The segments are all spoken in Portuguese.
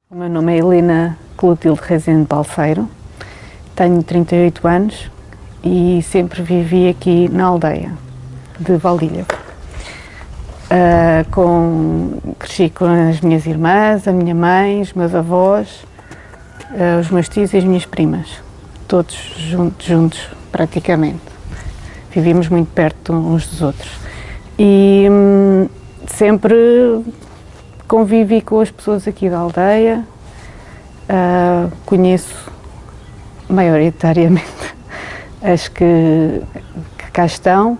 O meu nome é Helena Clotilde Rezende Balseiro, tenho 38 anos e sempre vivi aqui na aldeia de Valdilha. Cresci com as minhas irmãs, a minha mãe, os meus avós, os meus tios e as minhas primas, todos juntos praticamente. Vivíamos muito perto uns dos outros e sempre convivi com as pessoas aqui da aldeia, conheço maioritariamente as que cá estão,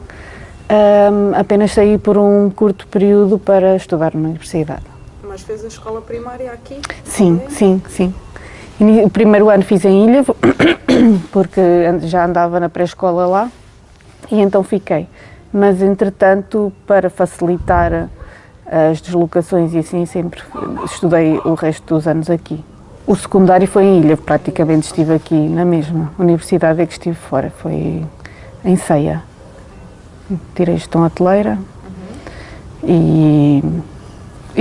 apenas saí por um curto período para estudar na universidade. Mas fez a escola primária aqui? Sim, sim. O primeiro ano fiz em Ilhavo, porque já andava na pré-escola lá, e então fiquei. Mas, entretanto, para facilitar as deslocações e assim, sempre estudei o resto dos anos aqui. O secundário foi em Ilhavo, praticamente estive aqui na mesma universidade é que estive fora, foi em Ceia. Tirei gestão hoteleira e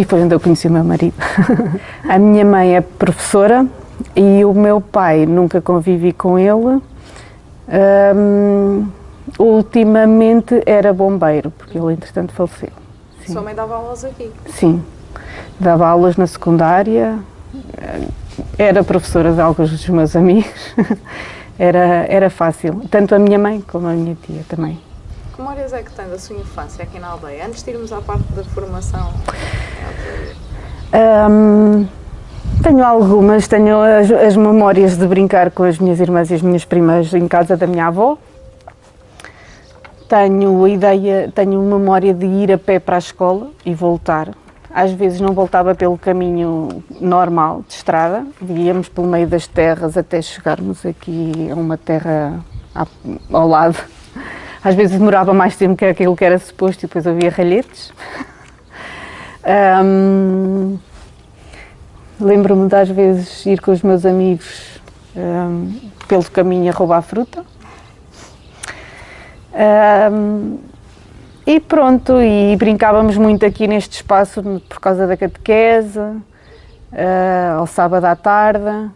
foi onde eu conheci o meu marido. A minha mãe é professora e o meu pai, nunca convivi com ele. Ultimamente era bombeiro, porque ele entretanto faleceu. Sim. Sua mãe dava aulas aqui? Sim, dava aulas na secundária, era professora de alguns dos meus amigos, era fácil, tanto a minha mãe como a minha tia também. Que memórias é que tem da sua infância aqui na aldeia? Antes de irmos à parte da formação? Tenho algumas, tenho as memórias de brincar com as minhas irmãs e as minhas primas em casa da minha avó. Tenho memória de ir a pé para a escola e voltar. Às vezes não voltava pelo caminho normal de estrada, íamos pelo meio das terras até chegarmos aqui a uma terra ao lado. Às vezes demorava mais tempo que aquilo que era suposto e depois havia ralhetes. Lembro-me de às vezes ir com os meus amigos pelo caminho a roubar fruta. E pronto, e brincávamos muito aqui neste espaço por causa da catequese, ao sábado à tarde.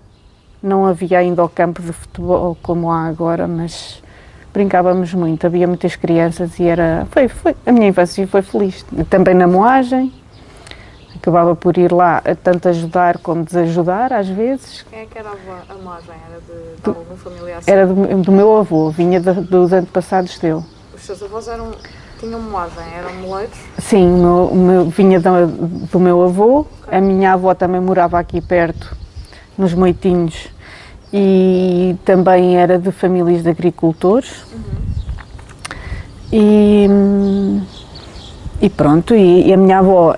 Não havia ainda o campo de futebol como há agora, mas brincávamos muito, havia muitas crianças e a minha infância foi feliz. Também na moagem, acabava por ir lá tanto ajudar como desajudar às vezes. Quem é que era a moagem? Era de algum familiar? Era do meu avô, vinha dos antepassados dele. Os seus avós tinham moagem, eram moleiros? Sim, vinha do meu avô, okay. A minha avó também morava aqui perto, nos Moitinhos, e também era de famílias de agricultores. E pronto, e a minha avó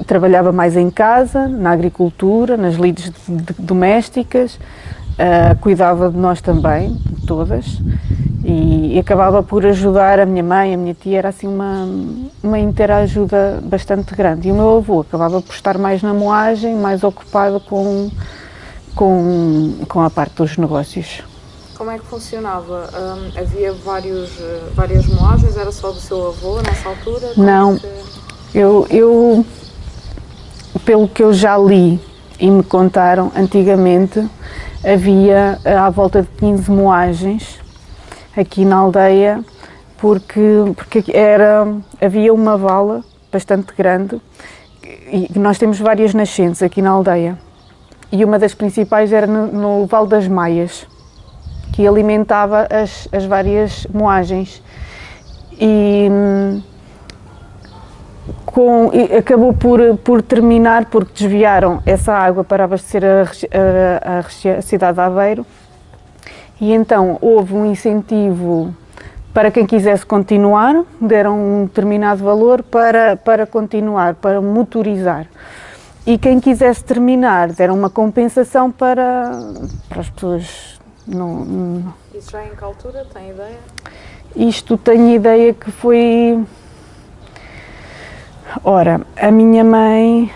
trabalhava mais em casa, na agricultura, nas lides domésticas, cuidava de nós também, de todas, e acabava por ajudar a minha mãe, a minha tia, era assim uma interajuda bastante grande. E o meu avô acabava por estar mais na moagem, mais ocupado com a parte dos negócios. Como é que funcionava? Havia várias moagens? Era só do seu avô nessa altura? Não, eu, pelo que eu já li e me contaram, antigamente havia à volta de 15 moagens aqui na aldeia, porque havia uma vala bastante grande e nós temos várias nascentes aqui na aldeia. E uma das principais era no Vale das Maias, que alimentava as várias moagens. E acabou por terminar, porque desviaram essa água para abastecer a cidade de Aveiro. E então houve um incentivo para quem quisesse continuar, deram um determinado valor para continuar, para motorizar. E quem quisesse terminar, deram uma compensação para as pessoas. Isso já em que altura? Tem ideia? Isto tenho ideia que foi... Ora, a minha mãe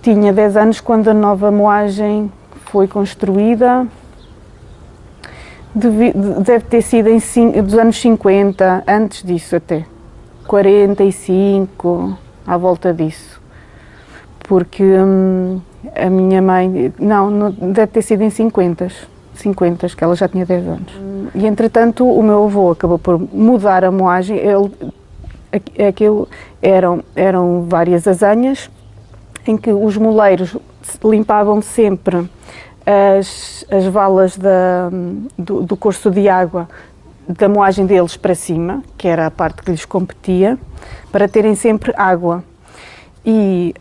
tinha 10 anos quando a nova moagem foi construída. Deve ter sido dos anos 50, antes disso até. 45, à volta disso. Porque A minha mãe, não, deve ter sido em 50, que ela já tinha 10 anos. E entretanto o meu avô acabou por mudar a moagem, aquilo eram várias azanhas, em que os moleiros limpavam sempre as valas do curso de água da moagem deles para cima, que era a parte que lhes competia, para terem sempre água. E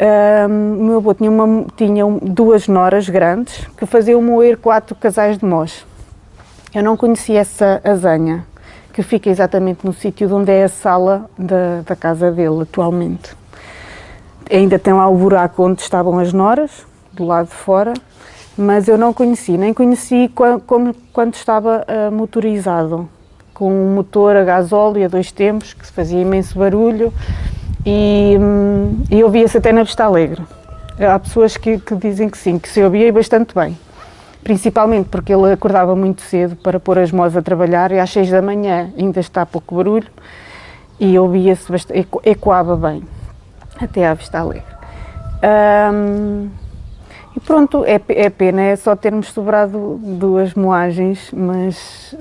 o meu avô tinha duas noras grandes que faziam moer 4 casais de mós. Eu não conhecia essa azanha, que fica exatamente no sítio onde é a sala da casa dele atualmente. Ainda tem lá o buraco onde estavam as noras, do lado de fora, mas eu não conheci, nem conheci quando estava motorizado, com um motor a gasóleo a 2 tempos, que fazia imenso barulho, e ouvia-se até na Vista Alegre. Há pessoas que dizem que sim, que se ouvia bastante bem, principalmente porque ele acordava muito cedo para pôr as mós a trabalhar, e às 6 da manhã ainda está pouco barulho, e ouvia-se, ecoava bem, até à Vista Alegre. E pronto, é pena, é só termos sobrado 2 moagens, mas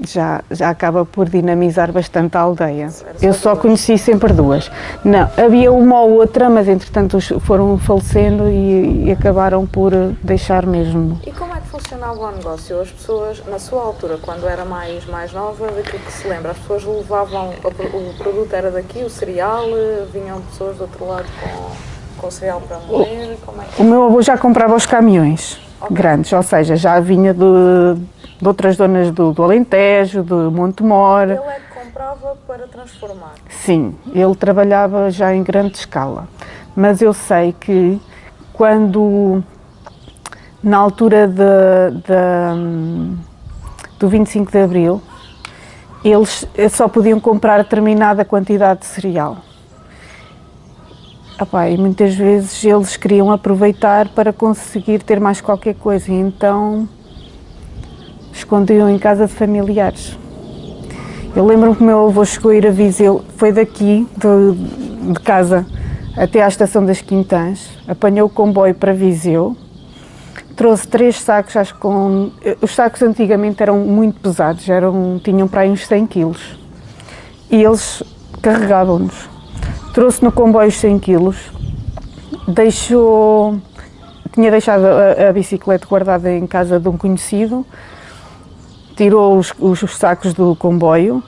já acaba por dinamizar bastante a aldeia. Eu só conheci sempre 2. Não, havia uma ou outra, mas entretanto foram falecendo e acabaram por deixar mesmo. E como é que funcionava o negócio? As pessoas, na sua altura, quando era mais nova, daquilo que se lembra, as pessoas levavam, o produto era daqui, o cereal, vinham pessoas do outro lado com o cereal para moer? Como é que... O meu avô já comprava os caminhões grandes, ou seja, já vinha de outras zonas do Alentejo, de Montemor. Ele é que comprava para transformar? Sim, ele trabalhava já em grande escala, mas eu sei que na altura do 25 de Abril, eles só podiam comprar determinada quantidade de cereal. E muitas vezes eles queriam aproveitar para conseguir ter mais qualquer coisa, e então escondiam em casa de familiares. Eu lembro-me que o meu avô chegou a ir a Viseu, foi daqui, de casa, até à estação das Quintãs, apanhou o comboio para Viseu, trouxe 3 sacos, acho que os sacos antigamente eram muito pesados, tinham para aí uns 100 quilos, e eles carregavam-nos. Trouxe no comboio os 100 quilos, tinha deixado a bicicleta guardada em casa de um conhecido, tirou os sacos do comboio,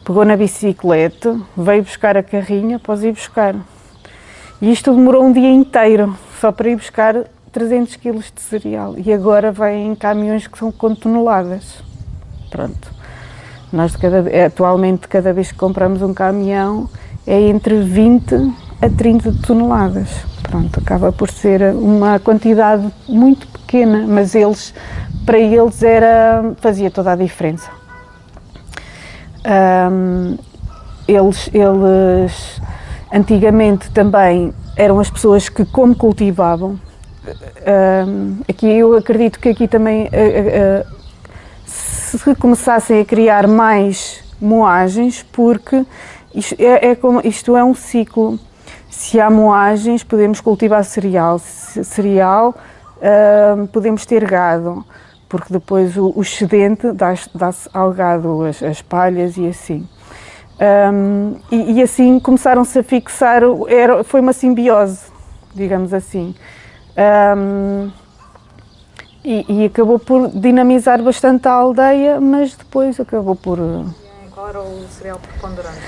pegou na bicicleta, veio buscar a carrinha para os ir buscar. E isto demorou um dia inteiro, só para ir buscar 300 quilos de cereal. E agora vêm caminhões que são com toneladas. Pronto. Nós atualmente, cada vez que compramos um caminhão, é entre 20 a 30 toneladas. Pronto, acaba por ser uma quantidade muito pequena, mas para eles fazia toda a diferença. Eles antigamente também eram as pessoas que, como cultivavam, aqui eu acredito que aqui também, se começassem a criar mais moagens, porque isto é um ciclo. Se há moagens, podemos cultivar cereal, podemos ter gado, porque depois o excedente dá-se ao gado as palhas e assim. E assim começaram-se a fixar, foi uma simbiose, digamos assim. E acabou por dinamizar bastante a aldeia, mas depois acabou por... Qual era o cereal preponderante?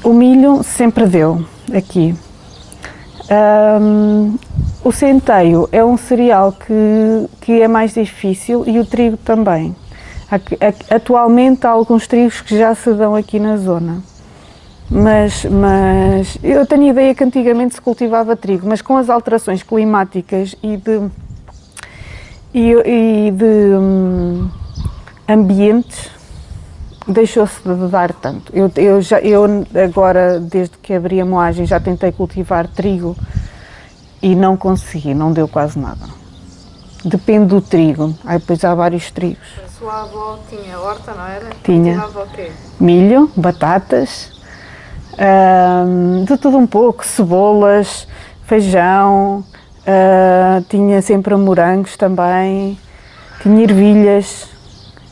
O milho sempre deu aqui. O centeio é um cereal que é mais difícil, e o trigo também. Atualmente há alguns trigos que já se dão aqui na zona, mas eu tenho a ideia que antigamente se cultivava trigo, mas com as alterações climáticas e de ambientes, deixou-se de dar tanto. Eu agora, desde que abri a moagem, já tentei cultivar trigo e não consegui, não deu quase nada. Depende do trigo, aí depois há vários trigos. A sua avó tinha horta, não era? Tinha. Cultivava o quê? Milho, batatas, de tudo um pouco, cebolas, feijão, tinha sempre morangos também, tinha ervilhas,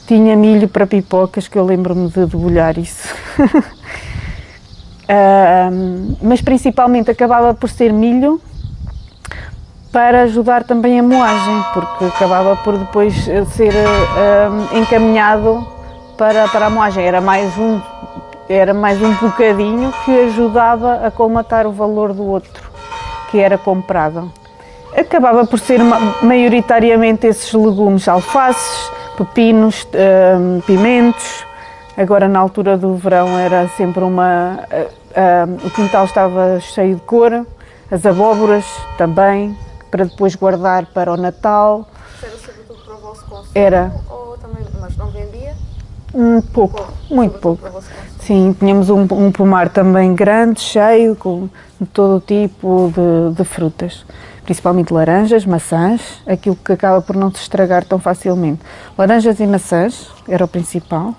tinha milho para pipocas, que eu lembro-me de debulhar isso. Mas principalmente acabava por ser milho para ajudar também a moagem, porque acabava por depois ser encaminhado para a moagem. Era mais um bocadinho que ajudava a colmatar o valor do outro, que era comprado. Acabava por ser maioritariamente esses legumes, alfaces, pepinos, pimentos. Agora, na altura do verão, era sempre o quintal estava cheio de cor, as abóboras também, para depois guardar para o Natal. Era sobretudo para o vosso consumo? Era. Ou também, mas não vendia? Pouco, muito pouco. Sim, tínhamos um pomar também grande, cheio, com todo o tipo de frutas. Principalmente laranjas, maçãs, aquilo que acaba por não se estragar tão facilmente. Laranjas e maçãs era o principal.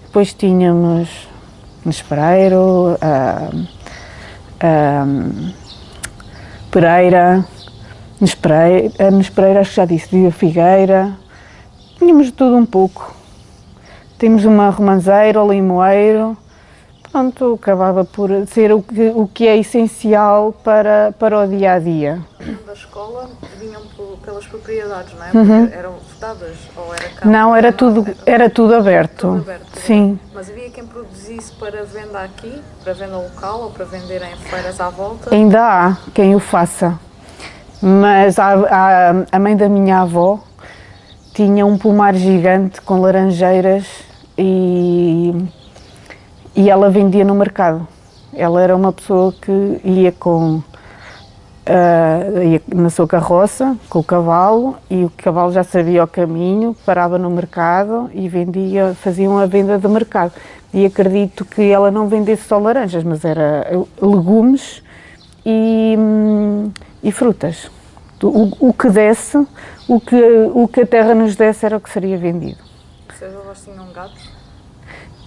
Depois tínhamos nespereiro, pereira, nespereira, acho que já disse, figueira. Tínhamos de tudo um pouco. Temos uma romanceira, limoeiro. Pronto, acabava por ser o que é essencial para o dia a dia. Da escola vinham pelas propriedades, não é? Porque eram votadas ou era campo? Não, era tudo aberto. Tudo aberto. Sim. Mas havia quem produzisse para venda aqui, para venda local ou para vender em feiras à volta? Ainda há quem o faça, mas a mãe da minha avó tinha um pomar gigante com laranjeiras e ela vendia no mercado. Ela era uma pessoa que ia ia na sua carroça com o cavalo, e o cavalo já sabia o caminho, parava no mercado e vendia, faziam a venda do mercado. E acredito que ela não vendesse só laranjas, mas era legumes e frutas. O que desse, o que a terra nos desse era o que seria vendido. Vocês avós tinham gatos?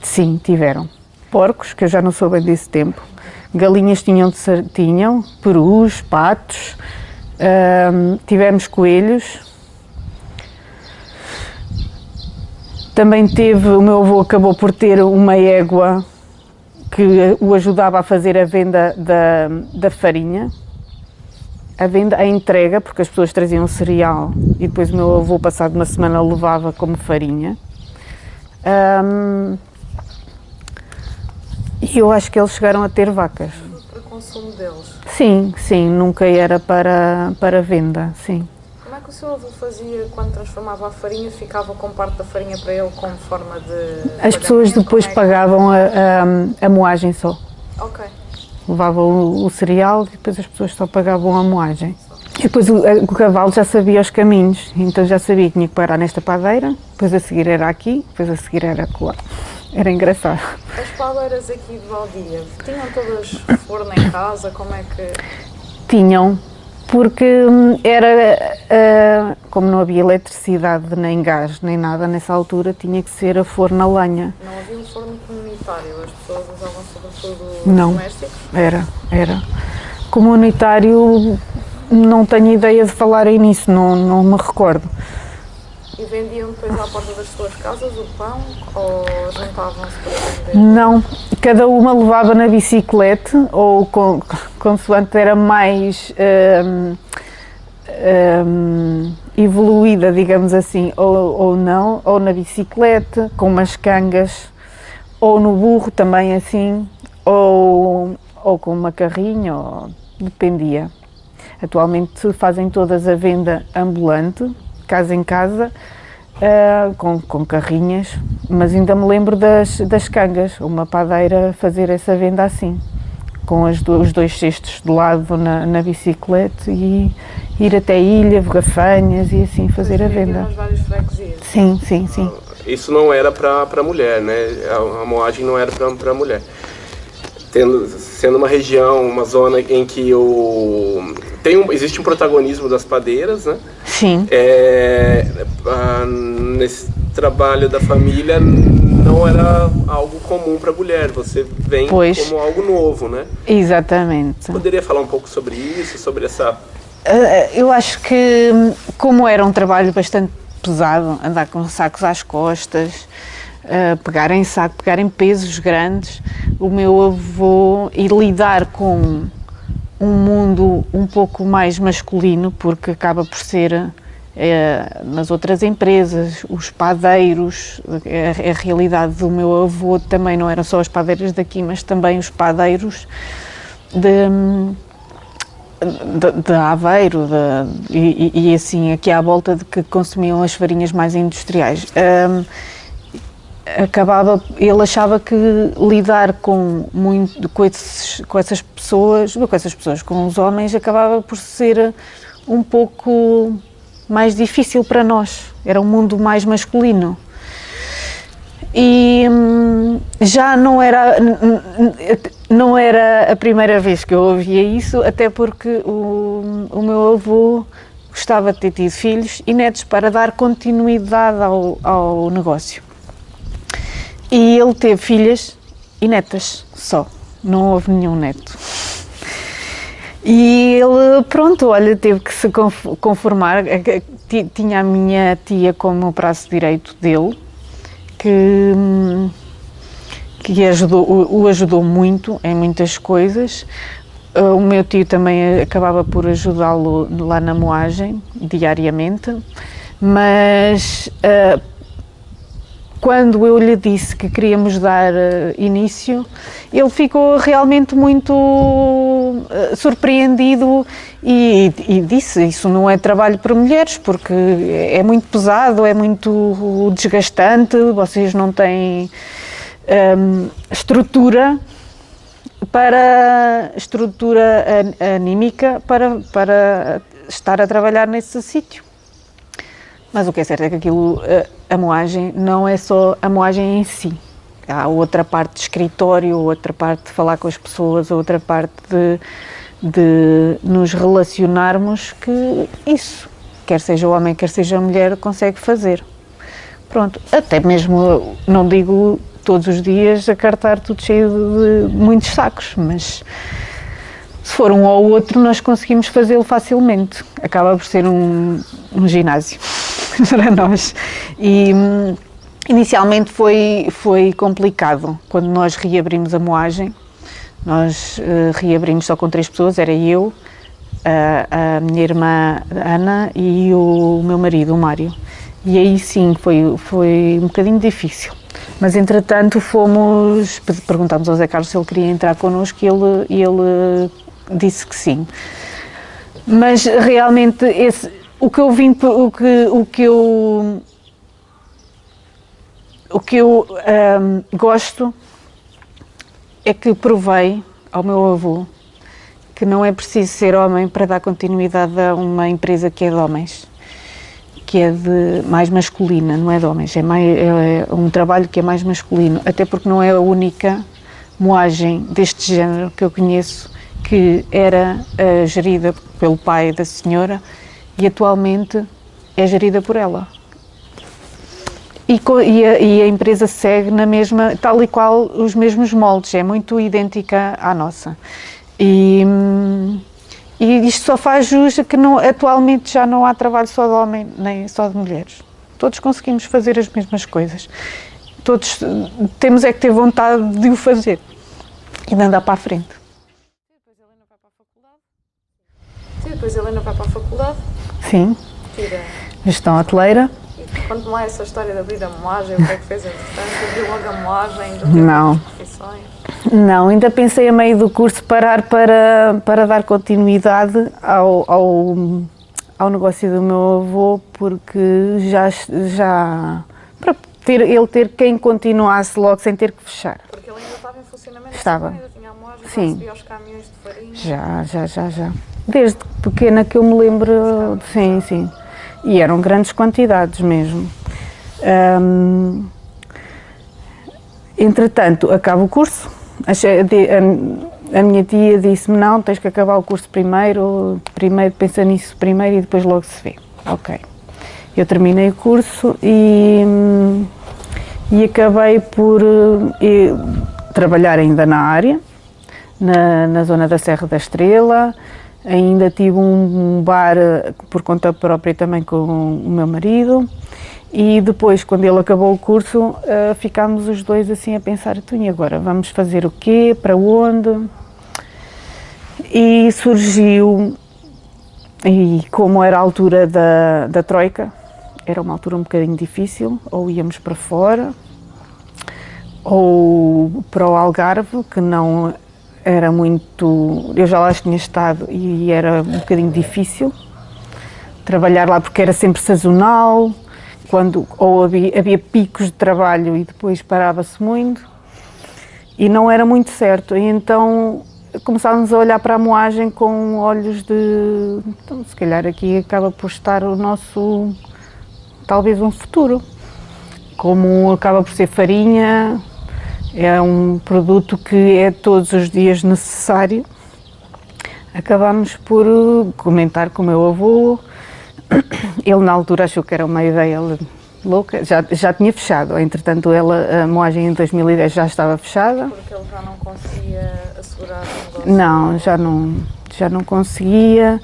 Sim, tiveram. Porcos, que eu já não sou bem desse tempo. Galinhas tinham, perus, patos, tivemos coelhos. Também o meu avô acabou por ter uma égua que o ajudava a fazer a venda da farinha, a entrega, porque as pessoas traziam cereal e depois o meu avô, passado uma semana, levava como farinha. E eu acho que eles chegaram a ter vacas. Para consumo deles? Sim, nunca era para venda, sim. Como é que o seu avô fazia quando transformava a farinha? Ficava com parte da farinha para ele como forma de... As pessoas depois pagavam a moagem só. Ok. Levavam o cereal e depois as pessoas só pagavam a moagem. E depois o cavalo já sabia os caminhos, então já sabia que tinha que parar nesta padeira, depois a seguir era aqui, depois a seguir era acolá. Era engraçado. As padeiras aqui de Valdivia, tinham todas forno em casa? Como é que... Tinham, porque como não havia eletricidade, nem gás, nem nada nessa altura, tinha que ser a forno a lenha. Não havia um forno comunitário? As pessoas usavam sobretudo domésticos? Era. Comunitário, não tenho ideia de falarem nisso, não me recordo. E vendiam depois à porta das suas casas o pão ou juntavam-se para vender? Não, cada uma levava na bicicleta ou consoante era mais evoluída, digamos assim, ou não, ou na bicicleta, com umas cangas, ou no burro também assim, ou com uma carrinha, dependia. Atualmente fazem todas a venda ambulante, casa em casa, com carrinhas, mas ainda me lembro das cangas, uma padeira fazer essa venda assim, com os dois cestos de lado na bicicleta e ir até a ilha, Gafanhas e assim fazer a venda. Nas várias freguesias? Sim. Isso não era para mulher, né? A moagem não era para mulher. Sendo uma região, uma zona em que existe um protagonismo das padeiras, né? Sim. Nesse trabalho da família não não era algo comum para a mulher, você vem como algo novo, né? Exatamente. Poderia falar um pouco sobre isso, sobre essa... Eu acho que, como era um trabalho bastante pesado, andar com sacos às costas, pegar em pesos grandes, o meu avô, e lidar com um mundo um pouco mais masculino, porque acaba por ser, nas outras empresas, os padeiros, a realidade do meu avô também não eram só os padeiros daqui, mas também os padeiros de Aveiro e assim aqui à volta, de que consumiam as farinhas mais industriais. Ele achava que lidar com essas pessoas, com os homens, acabava por ser um pouco mais difícil para nós. Era um mundo mais masculino. E já não era a primeira vez que eu ouvia isso, até porque o meu avô gostava de ter tido filhos e netos para dar continuidade ao negócio. E ele teve filhas e netas só, não houve nenhum neto. E ele, pronto, olha, teve que se conformar. Tinha a minha tia como braço direito dele, que o ajudou muito em muitas coisas. O meu tio também acabava por ajudá-lo lá na moagem, diariamente, mas quando eu lhe disse que queríamos dar início, ele ficou realmente muito surpreendido e disse: isso não é trabalho para mulheres, porque é muito pesado, é muito desgastante, vocês não têm estrutura anímica para estar a trabalhar nesse sítio. Mas o que é certo é que a moagem não é só a moagem em si. Há outra parte de escritório, outra parte de falar com as pessoas, outra parte de nos relacionarmos, que isso, quer seja homem, quer seja mulher, consegue fazer. Pronto, até mesmo, não digo todos os dias a cartar tudo cheio de muitos sacos, mas se for um ou outro nós conseguimos fazê-lo facilmente. Acaba por ser um ginásio para nós. E inicialmente foi complicado. Quando nós reabrimos a moagem, nós reabrimos só com 3 pessoas, era eu, a minha irmã Ana e o meu marido, o Mário. E aí sim, foi um bocadinho difícil. Mas entretanto perguntámos ao Zé Carlos se ele queria entrar connosco e ele disse que sim. Mas realmente o que eu gosto é que provei ao meu avô que não é preciso ser homem para dar continuidade a uma empresa que é de homens, que é mais masculina, não é de homens, é um trabalho que é mais masculino, até porque não é a única moagem deste género que eu conheço que era gerida pelo pai da senhora e atualmente é gerida por ela. E a empresa segue na mesma, tal e qual, os mesmos moldes, é muito idêntica à nossa. E isto só faz jus a que atualmente já não há trabalho só de homem, nem só de mulheres. Todos conseguimos fazer as mesmas coisas. Todos temos é que ter vontade de o fazer e de andar para a frente. Depois a Helena vai para a faculdade. Sim. Tira Gestão hoteleira. Conte-me lá essa história de abrir a moagem, o que é que fez entretanto? Abriu logo a moagem, ainda não. Profissões? Não, ainda pensei a meio do curso parar para dar continuidade ao negócio do meu avô, porque já para ele ter quem continuasse logo sem ter que fechar. Porque ele ainda estava em funcionamento? Estava. Ainda tinha a moagem, sim. Recebia os caminhões de farinha? Já. Desde pequena que eu me lembro, sim. E eram grandes quantidades mesmo. Entretanto, acaba o curso. A minha tia disse-me: não, tens que acabar o curso primeiro pensa nisso primeiro e depois logo se vê. Ok. Eu terminei o curso e e acabei por trabalhar ainda na área, na zona da Serra da Estrela. Ainda tive um bar por conta própria também com o meu marido, e depois, quando ele acabou o curso, ficámos os dois assim a pensar, então, e agora, vamos fazer o quê, para onde? E surgiu, e como era a altura da Troika, era uma altura um bocadinho difícil, ou íamos para fora, ou para o Algarve, que não era muito... Eu já lá tinha estado e era um bocadinho difícil trabalhar lá, porque era sempre sazonal, ou havia picos de trabalho e depois parava-se muito, e não era muito certo. E então começámos a olhar para a moagem com olhos de... Então, se calhar aqui acaba por estar o nosso... talvez um futuro. Como acaba por ser farinha, é um produto que é todos os dias necessário. Acabámos por comentar com o meu avô. Ele na altura achou que era uma ideia louca, já tinha fechado. Entretanto, a moagem em 2010 já estava fechada. Porque ele já não conseguia assegurar o negócio? Não, já não conseguia.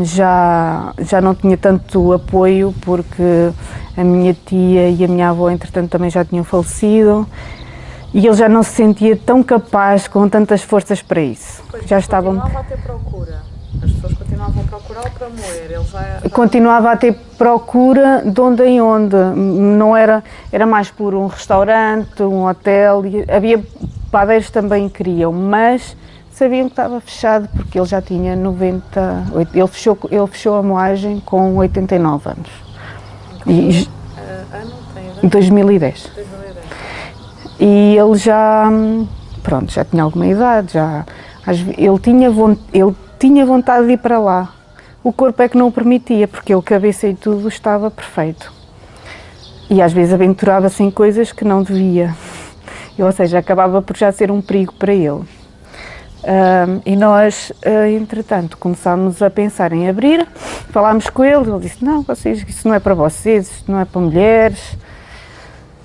Já não tinha tanto apoio, porque a minha tia e a minha avó, entretanto, também já tinham falecido, e ele já não se sentia tão capaz, com tantas forças para isso. Pois, já estavam... continuava a ter procura, as pessoas continuavam a procurá-lo para moer, ele já... Continuava a ter procura de onde em onde, não era mais por um restaurante, um hotel, havia padeiros também que queriam, mas sabiam que estava fechado, porque ele já tinha 90, ele fechou a moagem com 89 anos. E, ano tem? 2010. E ele já tinha alguma idade, ele tinha vontade de ir para lá. O corpo é que não o permitia, porque ele, cabeça e tudo, estava perfeito. E às vezes aventurava-se em coisas que não devia. Ou seja, acabava por já ser um perigo para ele. E nós, entretanto, começámos a pensar em abrir, falámos com ele disse, não, isso não é para vocês, isto não é para mulheres,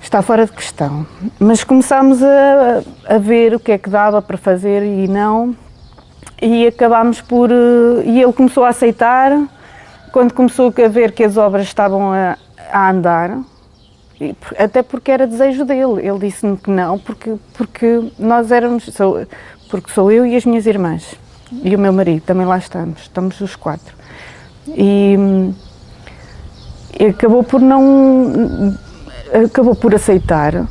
está fora de questão. Mas começámos a ver o que é que dava para fazer e não, e acabámos por... E ele começou a aceitar. Quando começou a ver que as obras estavam a andar, até porque era desejo dele, ele disse-me que não, porque nós éramos... Porque sou eu e as minhas irmãs, e o meu marido, também lá estamos os 4. E acabou por aceitar,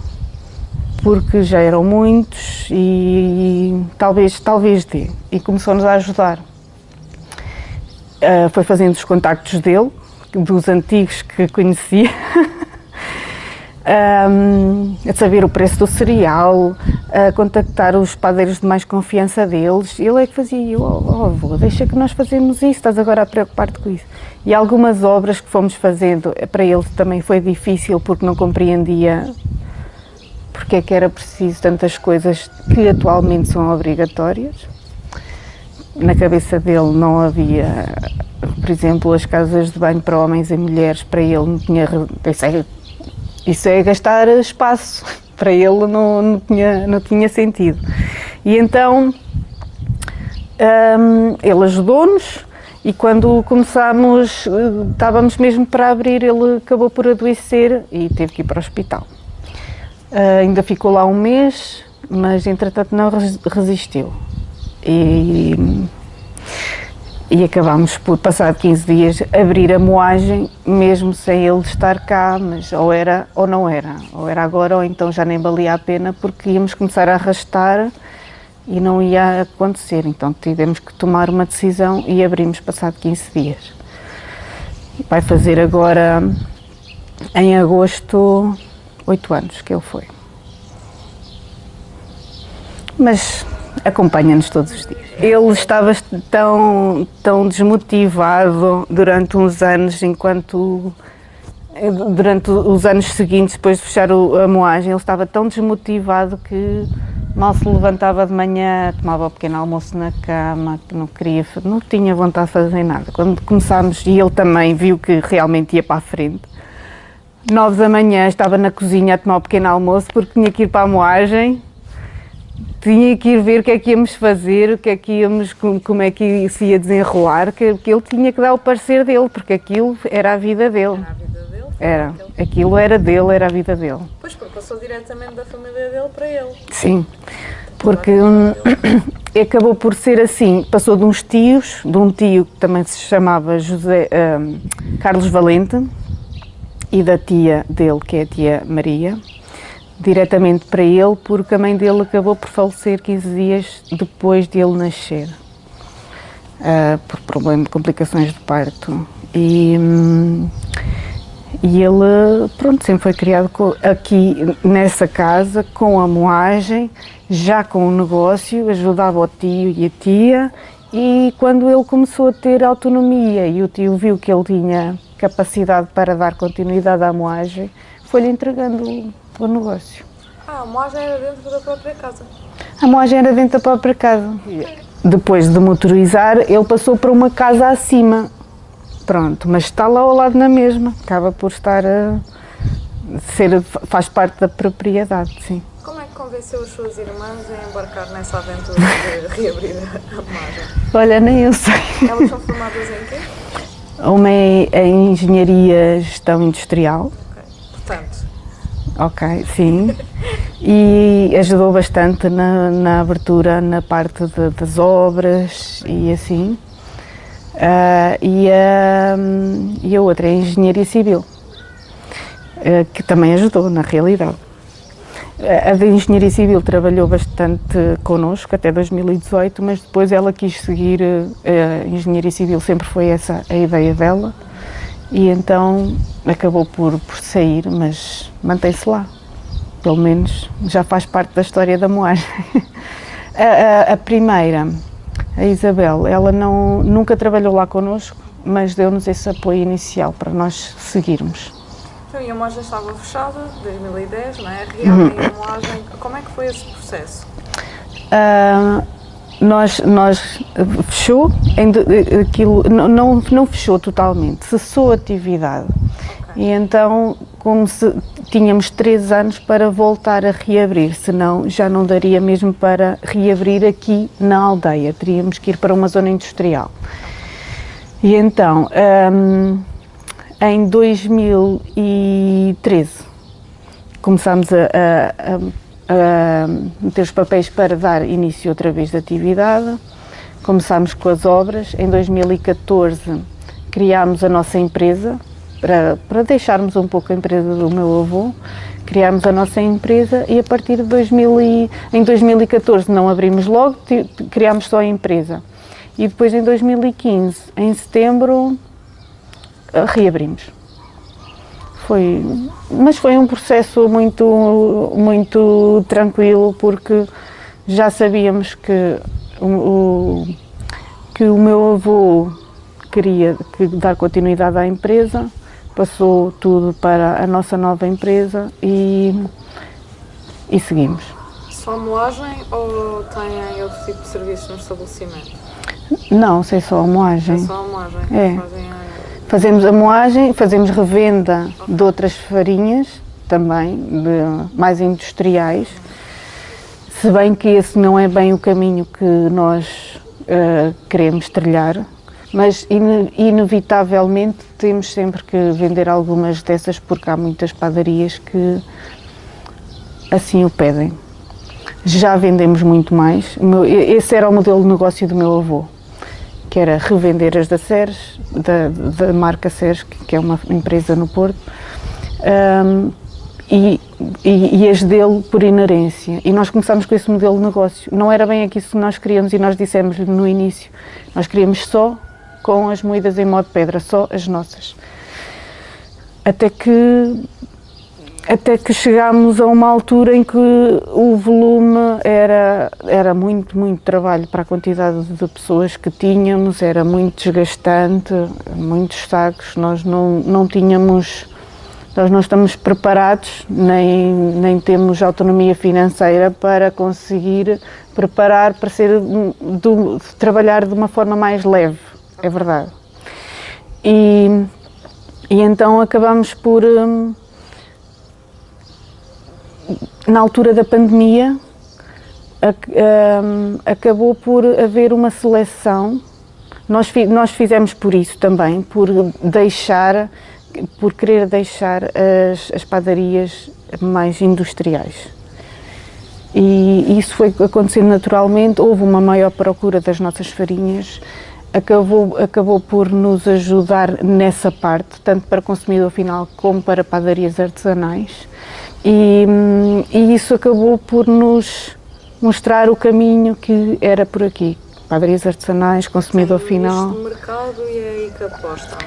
porque já eram muitos e talvez dê, e começou-nos a ajudar. Foi fazendo os contactos dele, dos antigos que conhecia, a saber o preço do cereal, a contactar os padeiros de mais confiança deles. Ele é que fazia, avô, deixa que nós fazemos isso, estás agora a preocupar-te com isso. E algumas obras que fomos fazendo, para ele também foi difícil, porque não compreendia porque é que era preciso tantas coisas que atualmente são obrigatórias. Na cabeça dele não havia, por exemplo, as casas de banho para homens e mulheres, para ele não tinha... Isso é gastar espaço, para ele não tinha sentido. E então ele ajudou-nos, e quando começámos, estávamos mesmo para abrir, ele acabou por adoecer e teve que ir para o hospital. Ainda ficou lá um mês, mas entretanto não resistiu. E acabámos por, passado 15 dias, abrir a moagem, mesmo sem ele estar cá, mas ou era ou não era. Ou era agora ou então já nem valia a pena, porque íamos começar a arrastar e não ia acontecer. Então tivemos que tomar uma decisão e abrimos passado 15 dias. Vai fazer agora, em agosto, 8 anos que ele foi. Mas acompanha-nos todos os dias. Ele estava tão desmotivado durante uns anos, durante os anos seguintes, depois de fechar a moagem, ele estava tão desmotivado que mal se levantava de manhã, tomava o pequeno almoço na cama, não tinha vontade de fazer nada. Quando começámos, e ele também viu que realmente ia para a frente, 9 da manhã estava na cozinha a tomar o pequeno almoço porque tinha que ir para a moagem, tinha que ir ver o que é que íamos fazer, o que é que íamos, como é que se ia desenrolar, que ele tinha que dar o parecer dele, porque aquilo era a vida dele. Era a vida dele? Era. Aquilo era dele, era a vida dele. Pois, porque passou diretamente da família dele para ele. Sim, porque acabou por ser assim, passou de uns tios, de um tio que também se chamava Carlos Valente, e da tia dele, que é a tia Maria, diretamente para ele, porque a mãe dele acabou por falecer 15 dias depois de ele nascer, por problema de complicações de parto. E ele, pronto, sempre foi criado aqui nessa casa, com a moagem, já com o negócio, ajudava o tio e a tia, e quando ele começou a ter autonomia e o tio viu que ele tinha capacidade para dar continuidade à moagem, foi-lhe entregando o negócio. A moagem era dentro da própria casa? A moagem era dentro da própria casa. Depois de motorizar, ele passou para uma casa acima. Pronto, mas está lá ao lado na mesma. Acaba por estar faz parte da propriedade, sim. Como é que convenceu as suas irmãs a embarcar nessa aventura de reabrir a moagem? Olha, nem eu sei. Elas são formadas em quê? Uma é em Engenharia Gestão Industrial. Ok. Portanto. Ok, sim. E ajudou bastante na abertura, na parte das obras e assim. E a outra é Engenharia Civil, que também ajudou, na realidade. A de Engenharia Civil trabalhou bastante connosco até 2018, mas depois ela quis seguir a Engenharia Civil, sempre foi essa a ideia dela, e então acabou por sair, mas mantém-se lá. Pelo menos já faz parte da história da moagem. A primeira, a Isabel, ela nunca trabalhou lá connosco, mas deu-nos esse apoio inicial para nós seguirmos. Então, e a moagem estava fechada, 2010, não é? Reabrem a moagem. Como é que foi esse processo? Nós fechou, aquilo não fechou totalmente, cessou a atividade. Okay. E então, tínhamos 3 anos para voltar a reabrir, senão já não daria mesmo para reabrir aqui na aldeia, teríamos que ir para uma zona industrial. E então, em 2013, começámos a meter os papéis para dar início outra vez de atividade. Começámos com as obras. Em 2014 criámos a nossa empresa, para deixarmos um pouco a empresa do meu avô. Criámos a nossa empresa e a partir de em 2014 não abrimos logo, criámos só a empresa. E depois em 2015, em setembro, reabrimos. Mas foi um processo muito tranquilo, porque já sabíamos que o meu avô queria dar continuidade à empresa, passou tudo para a nossa nova empresa e seguimos. Só moagem ou têm outro tipo de serviços no estabelecimento? Não, sei só a moagem. É só a moagem? É. Fazemos a moagem, fazemos revenda de outras farinhas também, mais industriais, se bem que esse não é bem o caminho que nós queremos trilhar, mas inevitavelmente temos sempre que vender algumas dessas, porque há muitas padarias que assim o pedem. Já vendemos muito mais, esse era o modelo de negócio do meu avô, que era revender as da Ceres, da marca Ceres, que é uma empresa no Porto, e as dele por inerência. E nós começámos com esse modelo de negócio. Não era bem aquilo que nós queríamos, e nós dissemos no início, nós queríamos só com as moídas em modo pedra, só as nossas. Até que chegámos a uma altura em que o volume era muito trabalho para a quantidade de pessoas que tínhamos, era muito desgastante, muitos sacos, nós não estamos preparados, nem temos autonomia financeira para conseguir preparar para trabalhar de uma forma mais leve, é verdade. E então acabamos por na altura da pandemia, acabou por haver uma seleção. Nós fizemos por isso também, por querer deixar as padarias mais industriais. E isso foi acontecendo naturalmente, houve uma maior procura das nossas farinhas, acabou por nos ajudar nessa parte, tanto para consumidor final como para padarias artesanais, e isso acabou por nos mostrar o caminho que era por aqui. Padarias artesanais, consumidor final. No mercado e é aí que aposta?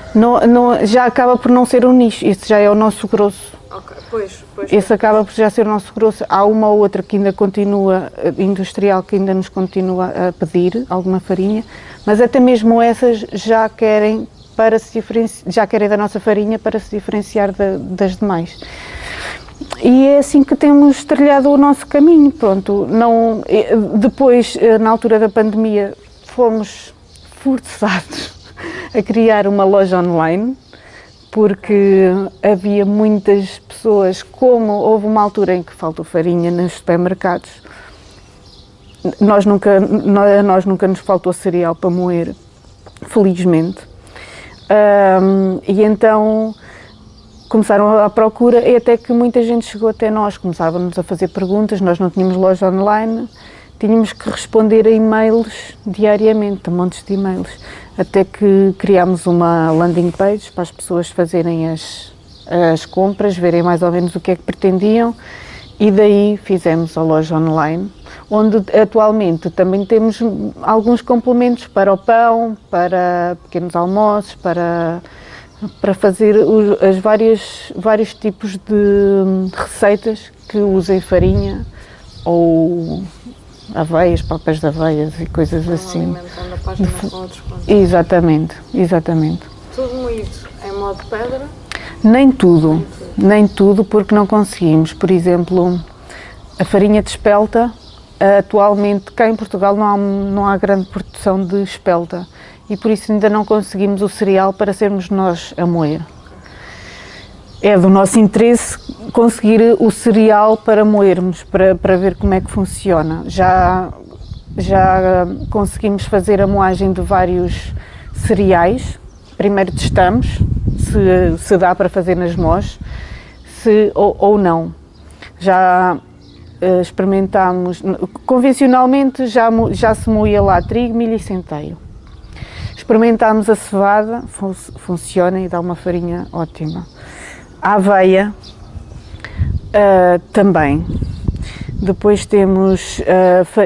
Já acaba por não ser um nicho, esse já é o nosso grosso. Ok, pois. Esse acaba por já ser o nosso grosso. Há uma ou outra que ainda continua, industrial, que ainda nos continua a pedir alguma farinha, mas até mesmo essas já querem da nossa farinha para se diferenciar das demais. E é assim que temos trilhado o nosso caminho, pronto. Depois, na altura da pandemia, fomos forçados a criar uma loja online, porque havia muitas pessoas, como houve uma altura em que faltou farinha nos supermercados, nós nunca nos faltou cereal para moer, felizmente, e então começaram à procura, e até que muita gente chegou até nós, começavam-nos a fazer perguntas, nós não tínhamos loja online, tínhamos que responder a e-mails diariamente, a montes de e-mails, até que criámos uma landing page para as pessoas fazerem as compras, verem mais ou menos o que é que pretendiam, e daí fizemos a loja online, onde atualmente também temos alguns complementos para o pão, para pequenos almoços, para fazer vários tipos de receitas que usem farinha ou aveias, papas de aveias e coisas assim. Alimentando a página com outros pontos. Exatamente. Tudo moído em modo pedra? Nem tudo, porque não conseguimos. Por exemplo, a farinha de espelta, atualmente cá em Portugal não há grande produção de espelta. E por isso ainda não conseguimos o cereal para sermos nós a moer. É do nosso interesse conseguir o cereal para moermos, para ver como é que funciona. Já conseguimos fazer a moagem de vários cereais. Primeiro testamos se dá para fazer nas mós, ou não. Já experimentámos, convencionalmente já se moía lá trigo, milho e centeio. Experimentámos a cevada, funciona e dá uma farinha ótima. A aveia também. Depois temos,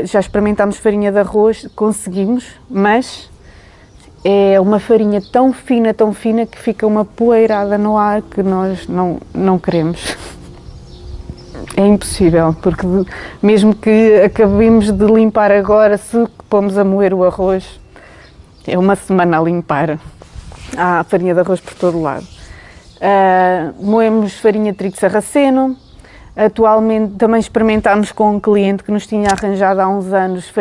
já experimentámos farinha de arroz, conseguimos, mas é uma farinha tão fina que fica uma poeirada no ar que nós não queremos. É impossível, porque mesmo que acabemos de limpar agora, se pomos a moer o arroz, é uma semana a limpar. Há farinha de arroz por todo lado. Moemos farinha de trigo sarraceno. Atualmente também experimentámos com um cliente que nos tinha arranjado há uns anos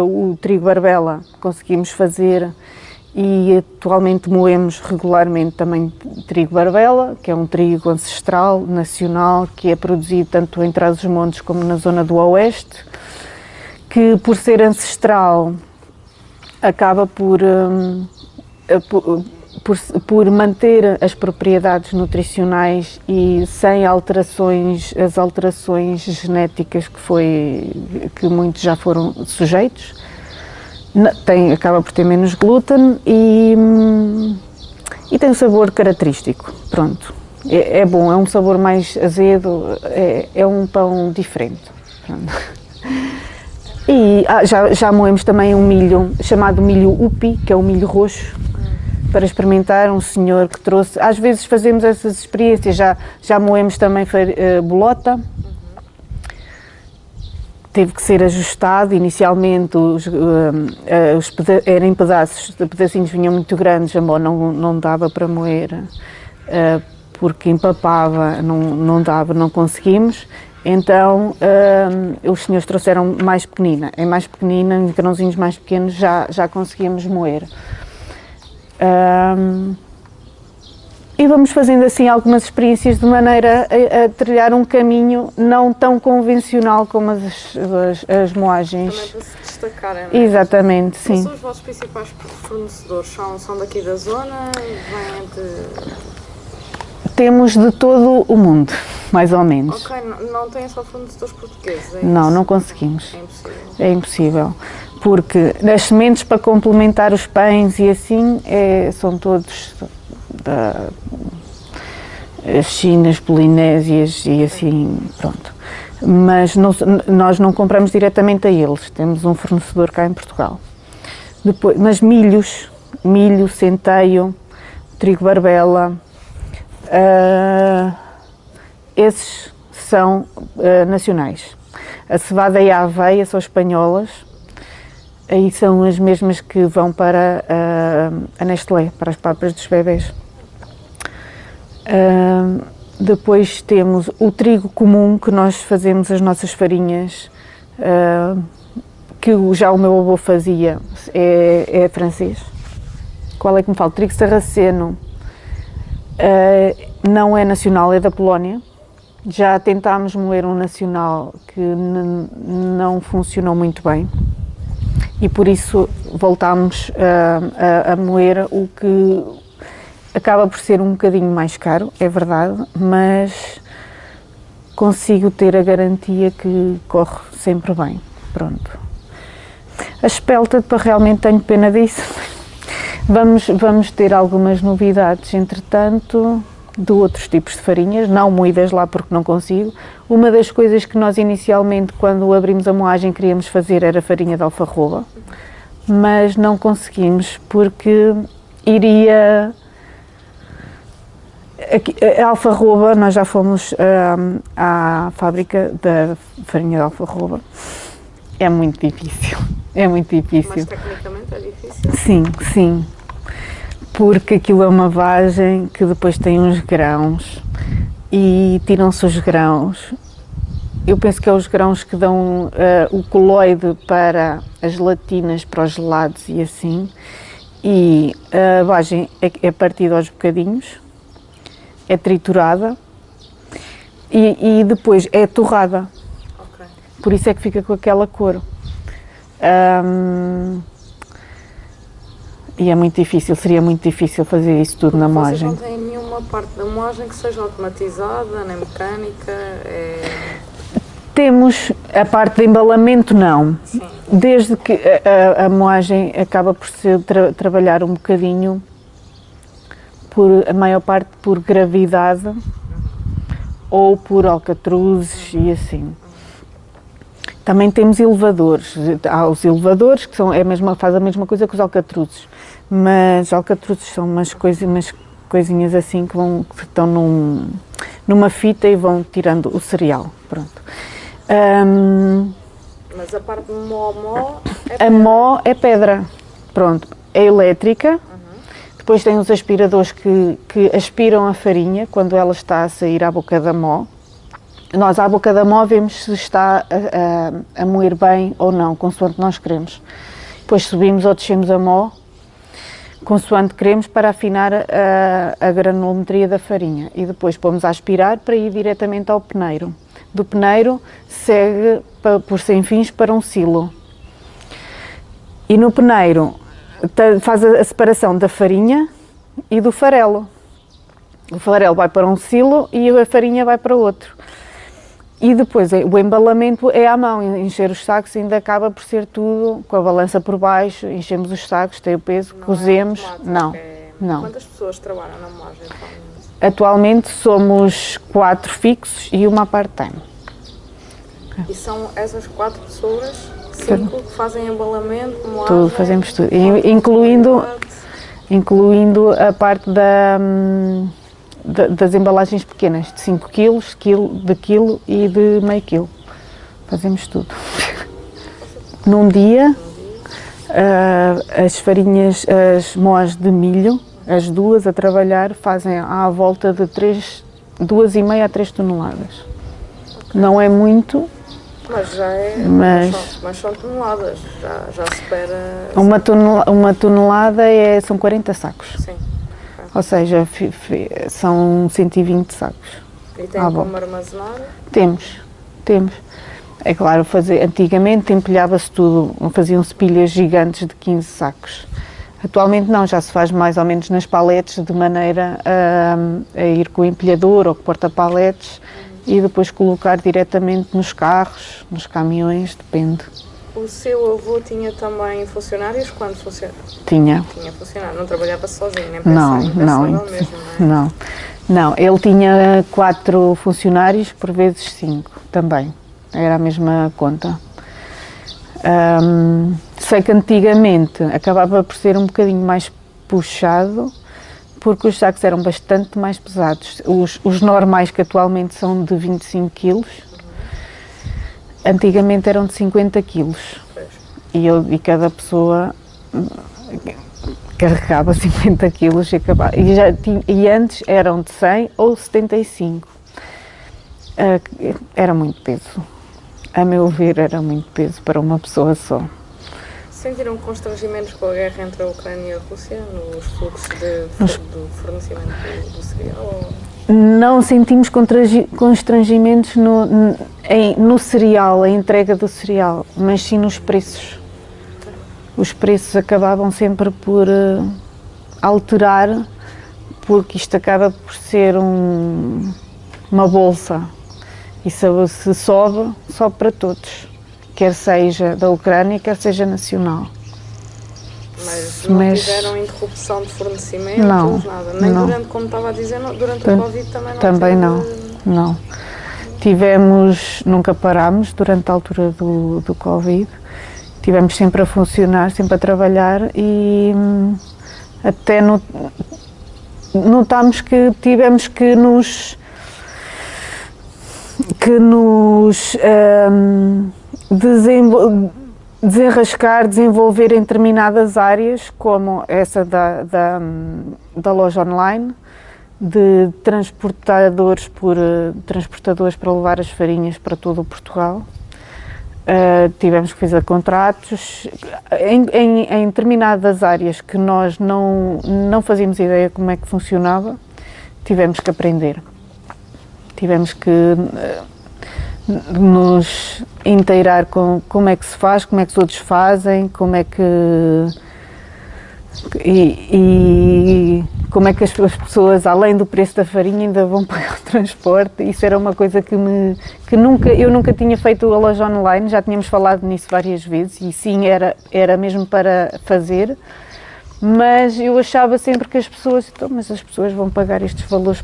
o trigo barbela. Conseguimos fazer e atualmente moemos regularmente também trigo barbela, que é um trigo ancestral, nacional, que é produzido tanto em Trás-os-Montes como na zona do Oeste, que por ser ancestral acaba por manter as propriedades nutricionais e sem as alterações genéticas que muitos já foram sujeitos. Acaba por ter menos glúten e tem um sabor característico. Pronto, é bom, é um sabor mais azedo, é um pão diferente. Pronto. E já moemos também um milho chamado milho upi, que é o milho roxo, para experimentar. Um senhor que trouxe, às vezes fazemos essas experiências, já moemos também bolota. Teve que ser ajustado, inicialmente era em pedacinhos vinham muito grandes, a mão não dava para moer, porque empapava, não conseguimos. Então os senhores trouxeram mais pequenina, em grãozinhos mais pequenos já conseguimos moer. E vamos fazendo assim algumas experiências de maneira a trilhar um caminho não tão convencional como as moagens. Também para se destacarem, não é? Exatamente, Quais sim. são os vossos principais fornecedores? São daqui da zona? Vêm de... Temos de todo o mundo, mais ou menos. Ok, não têm só fornecedores portugueses? É Não, isso? não conseguimos. É impossível. É impossível. Porque as sementes para complementar os pães e assim são todos as Chinas, Polinésias e assim, pronto. Mas nós não compramos diretamente a eles, temos um fornecedor cá em Portugal. Depois, mas milho, centeio, trigo barbela, esses são nacionais. A cevada e a aveia são espanholas, aí são as mesmas que vão para a Nestlé, para as papas dos bebés. Depois temos o trigo comum, que nós fazemos as nossas farinhas, que já o meu avô fazia, é francês. Qual é que me falta? Trigo sarraceno, não é nacional, é da Polónia. Já tentámos moer um nacional que não funcionou muito bem e por isso voltámos a moer o que acaba por ser um bocadinho mais caro, é verdade, mas consigo ter a garantia que corre sempre bem. Pronto. A espelta, realmente tenho pena disso. Vamos ter algumas novidades, entretanto, de outros tipos de farinhas, não moídas lá porque não consigo. Uma das coisas que nós inicialmente, quando abrimos a moagem, queríamos fazer era farinha de alfarroba, mas não conseguimos porque iria... A alfarroba, nós já fomos à fábrica da farinha de alfarroba, é muito difícil, é muito difícil. Mas tecnicamente é difícil? Sim, sim, porque aquilo é uma vagem que depois tem uns grãos e tiram-se os grãos. Eu penso que é os grãos que dão o coloide para as gelatinas, para os gelados e assim, e a vagem é partida aos bocadinhos, é triturada e depois é torrada. Ok. Por isso é que fica com aquela cor. E é muito difícil, seria muito difícil fazer isso tudo na moagem. Vocês não têm nenhuma parte da moagem que seja automatizada, nem mecânica? Temos a parte de embalamento, não. Sim. Desde que a moagem acaba por se trabalhar um bocadinho, a maior parte por gravidade ou por alcatruzes e assim. Também temos elevadores. Há os elevadores que faz a mesma coisa que os alcatruzes, mas alcatruzes são umas coisinhas assim que estão numa fita e vão tirando o cereal. Pronto. Mas a parte de mó é pedra. A mó é pedra. Pronto. É elétrica. Depois tem os aspiradores que aspiram a farinha quando ela está a sair à boca da mó. Nós à boca da mó vemos se está a moer bem ou não, consoante nós queremos. Depois subimos ou descemos a mó, consoante queremos, para afinar a granulometria da farinha. E depois pomos a aspirar para ir diretamente ao peneiro. Do peneiro segue por sem fins para um silo. E no peneiro faz a separação da farinha e do farelo. O farelo vai para um silo e a farinha vai para outro. E depois o embalamento é à mão, encher os sacos ainda acaba por ser tudo com a balança por baixo, enchemos os sacos, tem o peso, cozemos. Não. Quantas pessoas trabalham na moagem? Atualmente somos 4 fixos e uma part-time. E são essas 4 pessoas, 5 que fazem embalamento, moagem? Tudo, fazemos tudo, incluindo a parte das embalagens pequenas, de 5 kg, de quilo e de meio quilo. Fazemos tudo. Num dia, as farinhas, as moas de milho, as duas a trabalhar, fazem à volta de 2,5 a 3 toneladas. Não é muito, mas já é. Mas são toneladas, já se espera. Uma tonelada são 40 sacos. Sim. Ou seja, são 120 sacos. E tem como armazenar? Temos. É claro, antigamente empilhava-se tudo, faziam-se pilhas gigantes de 15 sacos. Atualmente não, já se faz mais ou menos nas paletes, de maneira a ir com o empilhador ou com o porta-paletes e depois colocar diretamente nos carros, nos caminhões, depende. O seu avô tinha também funcionários quando funcionava? Tinha. Tinha funcionário, não trabalhava sozinho, nem pensava impensável mesmo, não é? Não, ele tinha 4 funcionários, por vezes 5 também, era a mesma conta. Sei que antigamente acabava por ser um bocadinho mais puxado, porque os sacos eram bastante mais pesados. Os normais, que atualmente são de 25 kg, antigamente eram de 50 kg. E cada pessoa carregava 50 kg e acabava. E antes eram de 100 ou 75. Era muito peso. A meu ver, era muito peso para uma pessoa só. Sentiram constrangimentos com a guerra entre a Ucrânia e a Rússia nos fluxos do fornecimento do cereal? Não sentimos constrangimentos no cereal, a entrega do cereal, mas sim nos preços. Os preços acabavam sempre por alterar, porque isto acaba por ser uma bolsa. E se sobe para todos, quer seja da Ucrânia, quer seja nacional. Mas não tiveram interrupção de fornecimentos, nada? Nem não. Durante, como estava a dizer, durante o Covid também não? Também não. Nunca parámos durante a altura do Covid. Tivemos sempre a funcionar, sempre a trabalhar e até notámos que tivemos que nos desenrascar, desenvolver em determinadas áreas, como essa da loja online, de transportadores para levar as farinhas para todo o Portugal. Tivemos que fazer contratos em determinadas áreas que nós não fazíamos ideia como é que funcionava, tivemos que aprender. Tivemos que nos inteirar com como é que se faz, como é que os outros fazem, como é que como é que as pessoas, além do preço da farinha, ainda vão pagar o transporte. Isso era uma coisa que eu nunca tinha feito a loja online, já tínhamos falado nisso várias vezes e sim, era mesmo para fazer, mas eu achava sempre que as pessoas vão pagar estes valores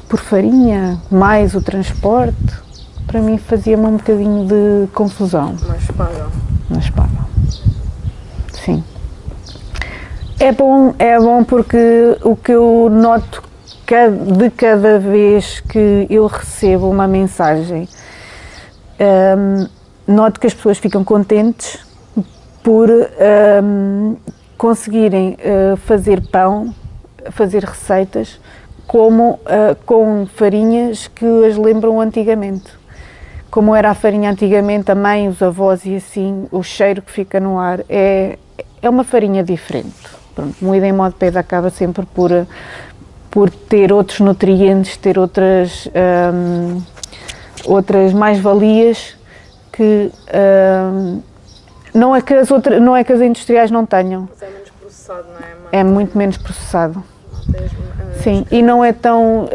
por farinha, mais o transporte. Para mim fazia-me um bocadinho de confusão. Mas pagam. Sim. É bom porque o que eu noto de cada vez que eu recebo uma mensagem, noto que as pessoas ficam contentes por conseguirem fazer pão, fazer receitas com farinhas que as lembram antigamente. Como era a farinha antigamente, a mãe, os avós e assim, o cheiro que fica no ar é uma farinha diferente. Pronto, moída em modo de pedra acaba sempre por ter outros nutrientes, ter outras mais-valias que não é que as industriais não tenham. Mas é menos processado, não é? É muito menos processado. Sim, e não é tão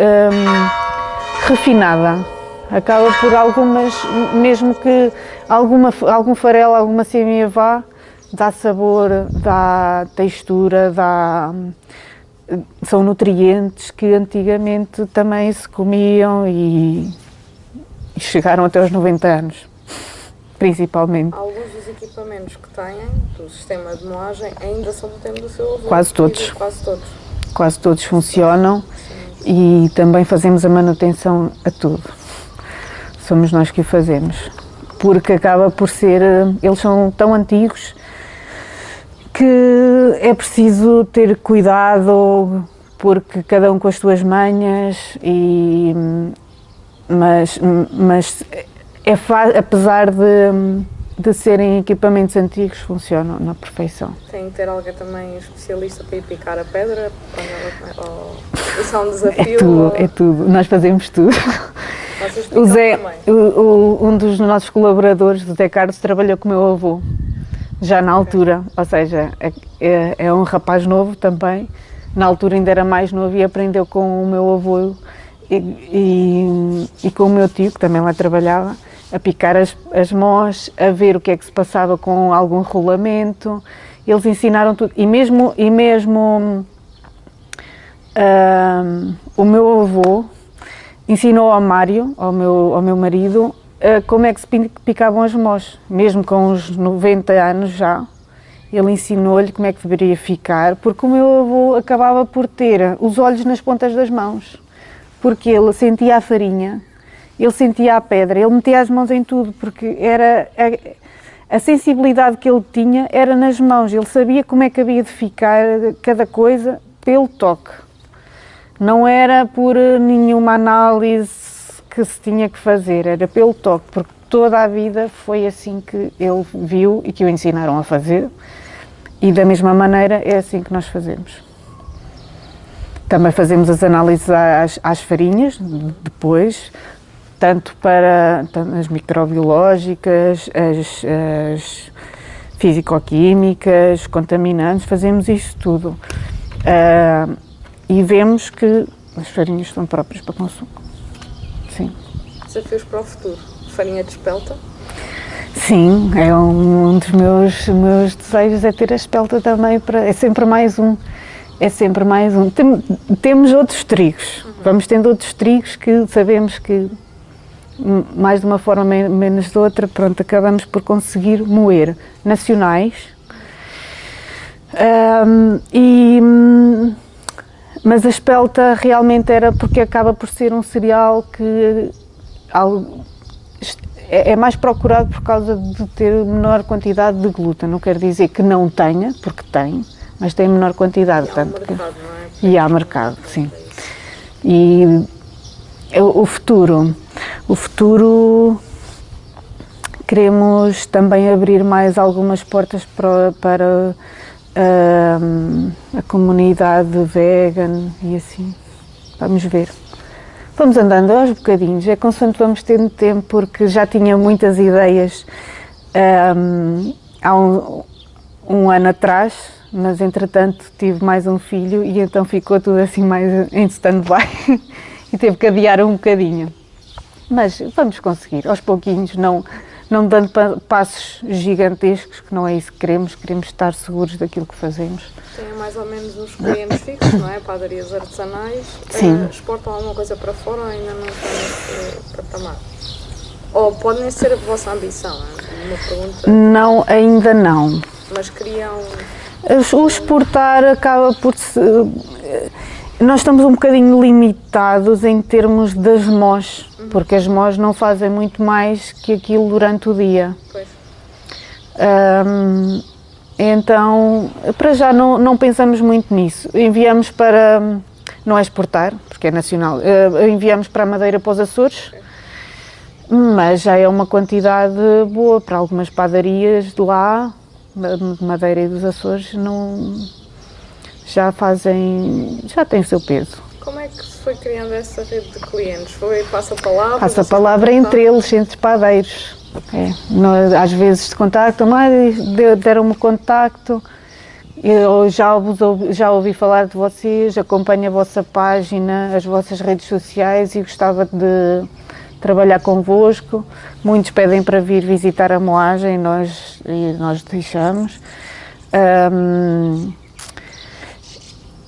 refinada. Acaba por algumas, mesmo que algum farelo, alguma sémia vá, dá sabor, dá textura, são nutrientes que antigamente também se comiam e chegaram até aos 90 anos, principalmente. Alguns dos equipamentos que têm do sistema de moagem ainda são do tempo do seu avô? Quase todos. Quase todos funcionam. Sim. E também fazemos a manutenção a tudo. Somos nós que o fazemos. Porque acaba por ser, eles são tão antigos que é preciso ter cuidado, porque cada um com as suas manhas, mas apesar de serem equipamentos antigos, funcionam na perfeição. Tem que ter alguém também especialista para ir picar a pedra? Isso é um desafio? É tudo. Nós fazemos tudo. Vocês O Zé, também? um dos nossos colaboradores, o Zé Carlos, trabalhou com o meu avô, já na altura, ou seja, é um rapaz novo também, na altura ainda era mais novo e aprendeu com o meu avô e com o meu tio, que também lá trabalhava, a picar as mós, a ver o que é que se passava com algum rolamento. Eles ensinaram tudo, e mesmo o meu avô ensinou ao Mário, ao meu marido, como é que se picavam as mós, mesmo com uns 90 anos já. Ele ensinou-lhe como é que deveria ficar, porque o meu avô acabava por ter os olhos nas pontas das mãos, porque ele sentia a farinha, ele sentia a pedra, ele metia as mãos em tudo, porque era a sensibilidade que ele tinha era nas mãos, ele sabia como é que havia de ficar cada coisa pelo toque. Não era por nenhuma análise que se tinha que fazer, era pelo toque, porque toda a vida foi assim que ele viu e que o ensinaram a fazer, e da mesma maneira é assim que nós fazemos. Também fazemos as análises às farinhas, depois, tanto as microbiológicas, as físico-químicas, contaminantes, fazemos isso tudo. E vemos que as farinhas estão próprias para consumo. Sim. Desafios para o futuro. Farinha de espelta? Sim, é um dos meus desejos é ter a espelta também, é sempre mais um. É sempre mais um. Temos outros trigos, vamos tendo outros trigos que sabemos que mais de uma forma menos de outra, pronto, acabamos por conseguir moer nacionais. Mas a espelta realmente era porque acaba por ser um cereal que é mais procurado por causa de ter menor quantidade de glúten. Não quer dizer que não tenha, porque tem, mas tem menor quantidade. E há mercado, não é? E há mercado, sim. E o futuro queremos também abrir mais algumas portas para a comunidade vegan e assim, vamos ver. Vamos andando aos bocadinhos, é consoante vamos tendo tempo, porque já tinha muitas ideias há um ano atrás, mas entretanto tive mais um filho e então ficou tudo assim mais em stand-by e teve que adiar um bocadinho. Mas vamos conseguir, aos pouquinhos, não dando passos gigantescos, que não é isso que queremos estar seguros daquilo que fazemos. Tem mais ou menos uns clientes fixos, não é? Padarias artesanais. Sim. Exportam alguma coisa para fora ou ainda não estão nesse patamar? Ou pode nem ser a vossa ambição, é? Uma pergunta. Não, ainda não. Mas queriam... O exportar acaba por ser... Nós estamos um bocadinho limitados em termos das mós, porque as mós não fazem muito mais que aquilo durante o dia. Pois. Então, para já não pensamos muito nisso. Enviamos para... Não é exportar, porque é nacional. Enviamos para a Madeira, para os Açores, mas já é uma quantidade boa para algumas padarias de lá, de Madeira e dos Açores, já tem o seu peso. Como é que se foi criando essa rede de clientes? Foi passa-palavra? Passa-palavra entre eles, entre padeiros. Às vezes se contactam, deram-me contacto, eu já ouvi falar de vocês, acompanho a vossa página, as vossas redes sociais e gostava de trabalhar convosco. Muitos pedem para vir visitar a moagem e nós deixamos.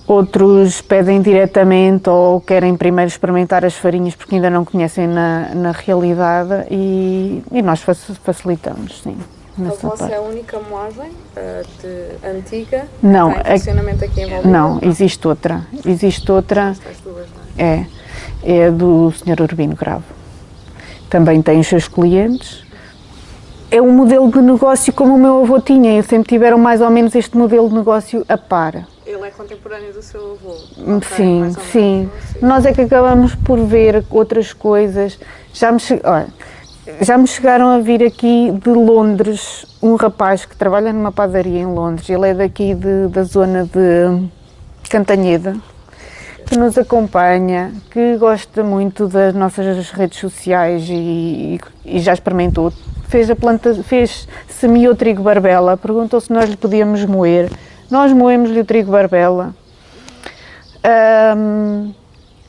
Outros pedem diretamente ou querem primeiro experimentar as farinhas porque ainda não conhecem na realidade e nós facilitamos, sim. A vossa é a única moagem antiga? Não, tem funcionamento aqui em Valdivia? Não, existe outra. As duas, não é? É do Sr. Urbino Grave. Também tem os seus clientes. É um modelo de negócio como o meu avô tinha, eles sempre tiveram mais ou menos este modelo de negócio a par. Ele é contemporâneo do seu avô? Sim, sim. Nós é que acabamos por ver outras coisas. já me chegaram a vir aqui de Londres um rapaz que trabalha numa padaria em Londres, ele é daqui da zona de Cantanhede, que nos acompanha, que gosta muito das nossas redes sociais e já experimentou. Semeou trigo barbela, perguntou se nós lhe podíamos moer. Nós moemos-lhe o trigo barbela.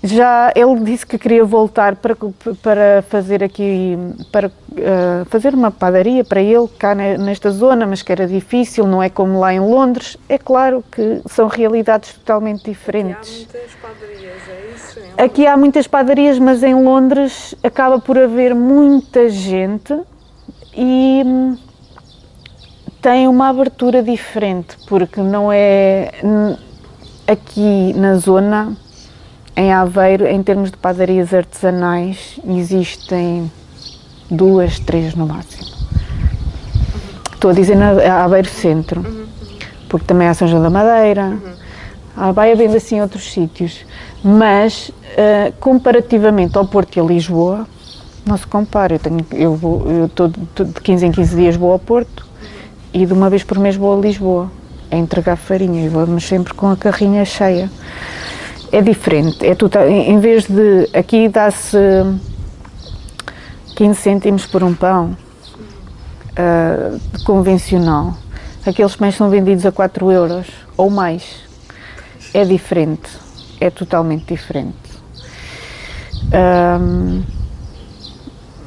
Já ele disse que queria voltar para fazer aqui, para fazer uma padaria para ele cá nesta zona, mas que era difícil, não é como lá em Londres. É claro que são realidades totalmente diferentes. Aqui há muitas padarias, é isso? Aqui há muitas padarias, mas em Londres acaba por haver muita gente e tem uma abertura diferente, porque não é aqui na zona. Em Aveiro, em termos de padarias artesanais, existem 2, 3 no máximo. Estou a dizer na Aveiro Centro, porque também há São João da Madeira, vai havendo assim outros sítios, mas comparativamente ao Porto e a Lisboa, não se compara. Eu estou de 15 em 15 dias vou ao Porto e de uma vez por mês vou a Lisboa a entregar farinha e vamos sempre com a carrinha cheia. É diferente, em vez de aqui dá-se 15 cêntimos por um pão convencional, aqueles pães são vendidos a 4 euros ou mais. É diferente, é totalmente diferente.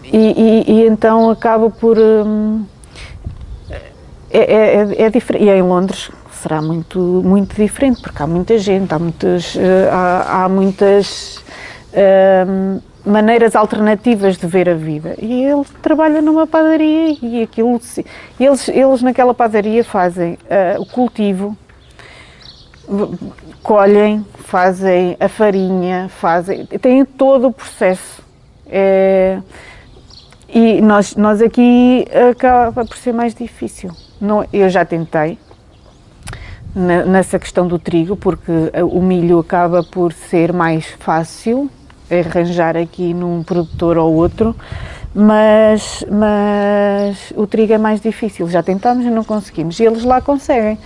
E então acaba por... é diferente. E em Londres será muito diferente, porque há muita gente, há muitas maneiras alternativas de ver a vida. E ele trabalha numa padaria e aquilo, eles naquela padaria fazem o cultivo, colhem, fazem a farinha, têm todo o processo. E nós aqui acaba por ser mais difícil. Eu já tentei nessa questão do trigo, porque o milho acaba por ser mais fácil arranjar aqui num produtor ou outro, mas o trigo é mais difícil. Já tentámos e não conseguimos. E eles lá conseguem.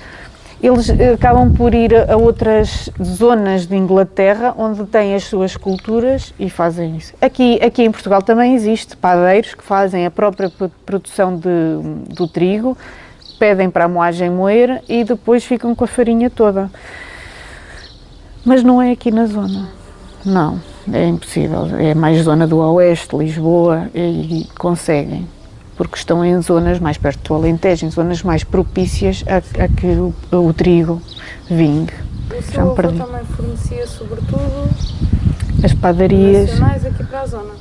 Eles acabam por ir a outras zonas de Inglaterra onde têm as suas culturas e fazem isso. Aqui em Portugal também existe padeiros que fazem a própria produção do trigo, pedem para a moagem moer e depois ficam com a farinha toda. Mas não é aqui na zona. Não, é impossível. É mais zona do Oeste, Lisboa, e conseguem. Porque estão em zonas mais perto do Alentejo, em zonas mais propícias a que o trigo vingue. O seu avô também fornecia, sobretudo, as padarias nacionais aqui para a zona?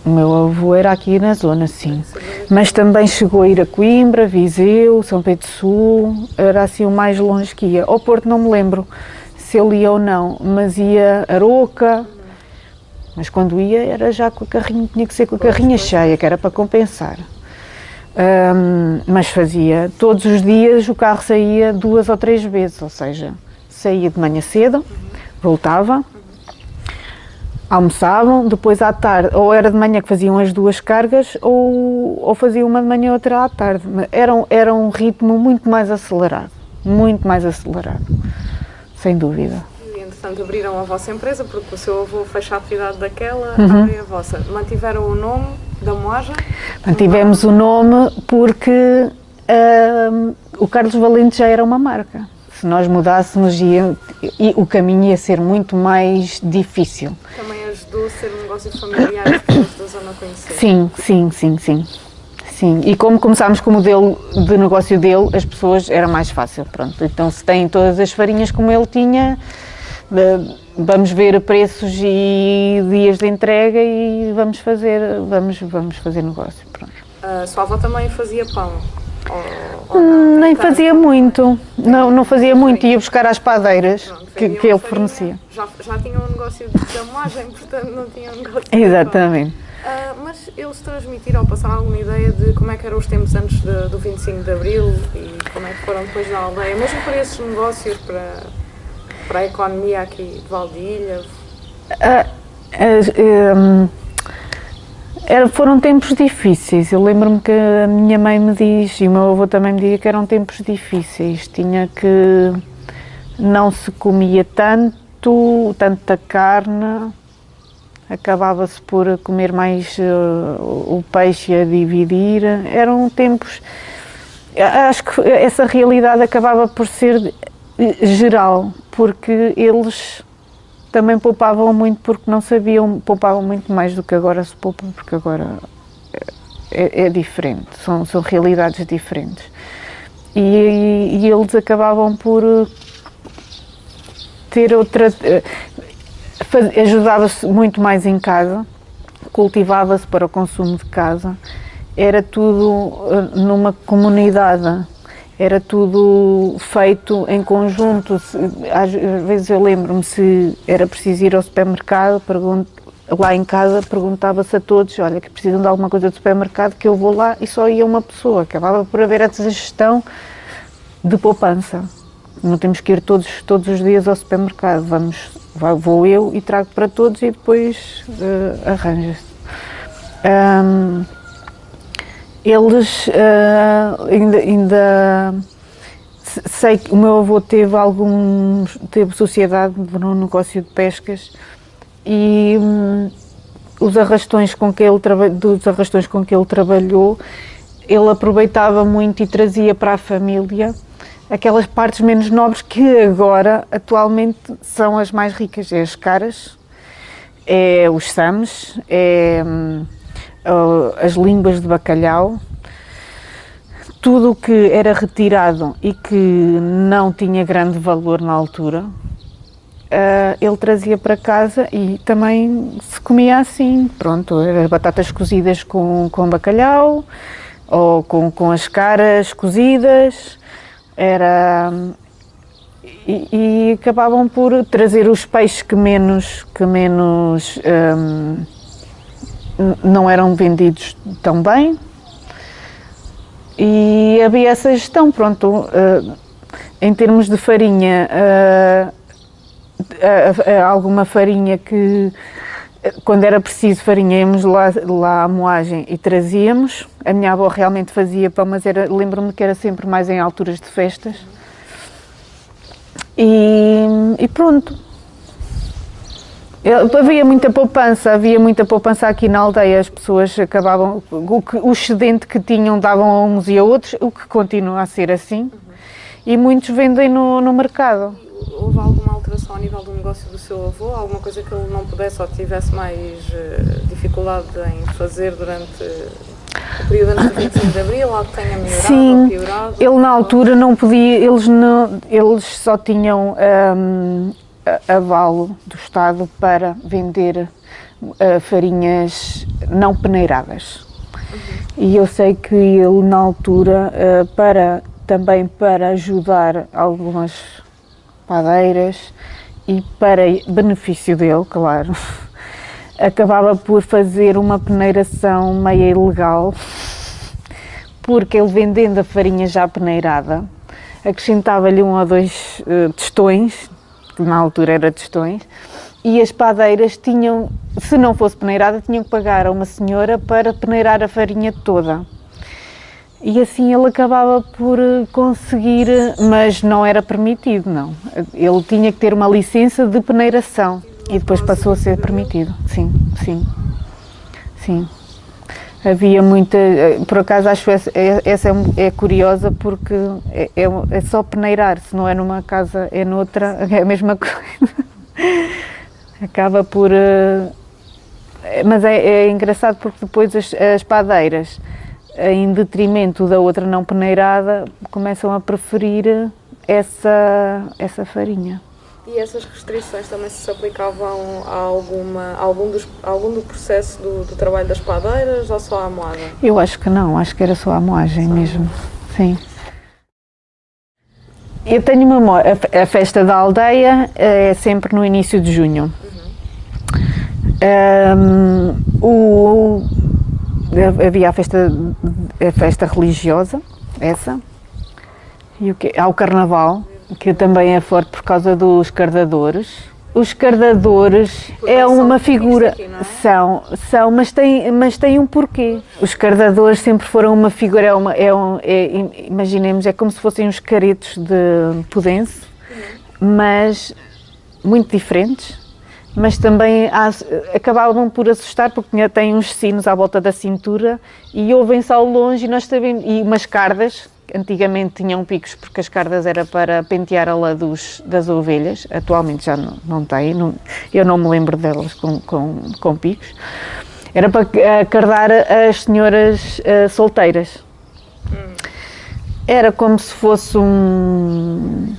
O meu avô era aqui na zona, sim. Mas também chegou a ir a Coimbra, Viseu, São Pedro Sul, era assim o mais longe que ia. Ao Porto não me lembro se ele ia ou não, mas ia a Aroca. Mas quando ia era já com a carrinha, tinha que ser com a carrinha cheia, que era para compensar. Mas fazia, todos os dias o carro saía 2 ou 3 vezes, ou seja, saía de manhã cedo, voltava, almoçavam, depois à tarde, ou era de manhã que faziam as 2 cargas, ou faziam uma de manhã e outra à tarde. Era um ritmo muito mais acelerado, sem dúvida. E, entretanto, abriram a vossa empresa, porque o seu avô fecha a atividade daquela, abriu a vossa. Mantiveram o nome da moagem? Mantivemos o nome porque o Carlos Valente já era uma marca. Se nós mudássemos, o caminho ia ser muito mais difícil. Também ajudou a ser um negócio familiar e as pessoas da zona conhecer? Sim. E como começámos com o modelo de negócio dele, as pessoas, era mais fácil, pronto. Então, se têm todas as farinhas como ele tinha, vamos ver preços e dias de entrega e vamos fazer negócio, pronto. A sua avó também fazia pão? Nem fazia muito, não fazia muito, ia buscar às padeiras que ele fornecia. Já tinha um negócio da moagem, portanto não tinha um negócio. Exatamente. Mas eles transmitiram ou passaram alguma ideia de como é que eram os tempos antes do 25 de Abril e como é que foram depois na aldeia, mesmo para esses negócios, para a economia aqui de Valdilha? Foram tempos difíceis. Eu lembro-me que a minha mãe me diz, e o meu avô também me dizia, que eram tempos difíceis. Tinha que... não se comia tanta carne, acabava-se por comer mais o peixe a dividir. Eram tempos... Acho que essa realidade acabava por ser geral, porque eles também poupavam muito, porque não sabiam, poupavam muito mais do que agora se poupa, porque agora é diferente, são realidades diferentes. E eles acabavam por ter outra... ajudava-se muito mais em casa, cultivava-se para o consumo de casa, era tudo numa comunidade, era tudo feito em conjunto. Às vezes eu lembro-me, se era preciso ir ao supermercado, lá em casa perguntava-se a todos, olha, que precisam de alguma coisa do supermercado, que eu vou lá, e só ia uma pessoa. Acabava por haver essa gestão de poupança. Não temos que ir todos os dias ao supermercado, vou eu e trago para todos e depois arranja-se. Eles ainda sei que o meu avô teve sociedade no negócio de pescas, e dos arrastões com que ele trabalhou, ele aproveitava muito e trazia para a família aquelas partes menos nobres que agora, atualmente, são as mais ricas. É as caras, é os sames, é as línguas de bacalhau, tudo o que era retirado e que não tinha grande valor na altura, ele trazia para casa e também se comia assim, pronto, era batatas cozidas com bacalhau, ou com as caras cozidas, e acabavam por trazer os peixes que menos não eram vendidos tão bem, e havia essa gestão, pronto. Em termos de farinha, alguma farinha que, quando era preciso farinha, íamos lá à moagem e trazíamos. A minha avó realmente fazia pão, mas lembro-me que era sempre mais em alturas de festas. E pronto. Havia muita poupança aqui na aldeia. As pessoas acabavam, o excedente que tinham davam a uns e a outros, o que continua a ser assim, e muitos vendem no mercado. Houve alguma alteração ao nível do negócio do seu avô? Alguma coisa que ele não pudesse ou tivesse mais dificuldade em fazer durante o período antes do 25 de Abril? Algo que tenha melhorado ou piorado? Ele na altura não podia, eles só tinham avalo do Estado para vender farinhas não peneiradas. E eu sei que ele na altura, também para ajudar algumas padeiras e para benefício dele, claro, acabava por fazer uma peneiração meio ilegal, porque ele, vendendo a farinha já peneirada, acrescentava-lhe 1 ou 2 tostões, que na altura era tostões, e as padeiras tinham, se não fosse peneirada, tinham que pagar a uma senhora para peneirar a farinha toda. E assim ele acabava por conseguir, mas não era permitido, não. Ele tinha que ter uma licença de peneiração e depois passou a ser permitido. Sim. Havia muita, por acaso acho essa é curiosa, porque é só peneirar, se não é numa casa é noutra, é a mesma coisa. Acaba por... Mas é engraçado, porque depois as padeiras, em detrimento da outra não peneirada, começam a preferir essa farinha. E essas restrições também se aplicavam a algum do processo do trabalho das padeiras ou só à moagem? Eu acho que não, acho que era só à moagem mesmo, sim. Eu tenho memória, a festa da aldeia é sempre no início de junho. Havia a festa religiosa, essa, e há o carnaval, que também é forte por causa dos cardadores. Os cardadores é uma figura, aqui, não é? são, mas tem um porquê. Os cardadores sempre foram uma figura, imaginemos, é como se fossem os caretos de Pudense, mas muito diferentes, mas também acabavam por assustar porque têm uns sinos à volta da cintura e ouvem-se ao longe e nós sabemos, e umas cardas. Antigamente tinham picos porque as cardas era para pentear a lã das ovelhas, atualmente já não tem, eu não me lembro delas com picos. Era para cardar as senhoras solteiras. Era como se fosse um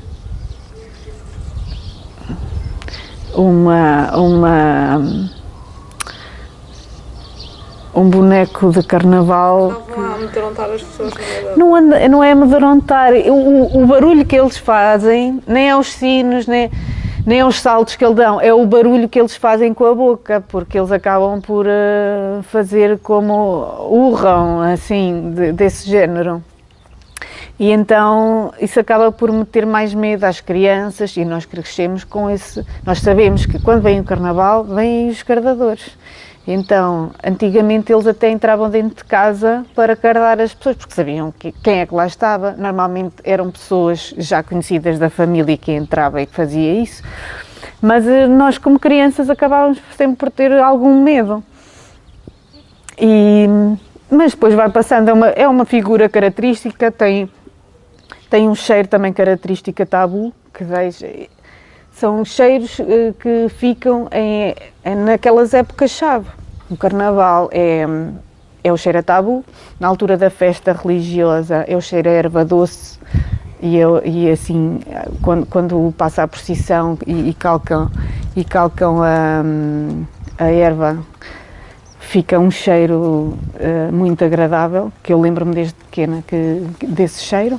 boneco de carnaval. Estavam a amedrontar as pessoas no meio da... Não é amedrontar, o barulho que eles fazem, nem é os sinos, nem é os saltos que eles dão, é o barulho que eles fazem com a boca, porque eles acabam por fazer como urram, assim, desse género. E então isso acaba por meter mais medo às crianças e nós crescemos com esse... Nós sabemos que quando vem o carnaval, vêm os cardadores. Então, antigamente eles até entravam dentro de casa para cardar as pessoas, porque sabiam quem é que lá estava. Normalmente eram pessoas já conhecidas da família que entrava e que fazia isso. Mas nós, como crianças, acabávamos sempre por ter algum medo. Mas depois vai passando, é uma figura característica, tem um cheiro também característico tabu, que são cheiros que ficam naquelas épocas-chave. O carnaval é o cheiro a tabu, na altura da festa religiosa é o cheiro a erva doce e assim, quando passa a procissão e calcam a erva, fica um cheiro muito agradável, que eu lembro-me desde pequena desse cheiro.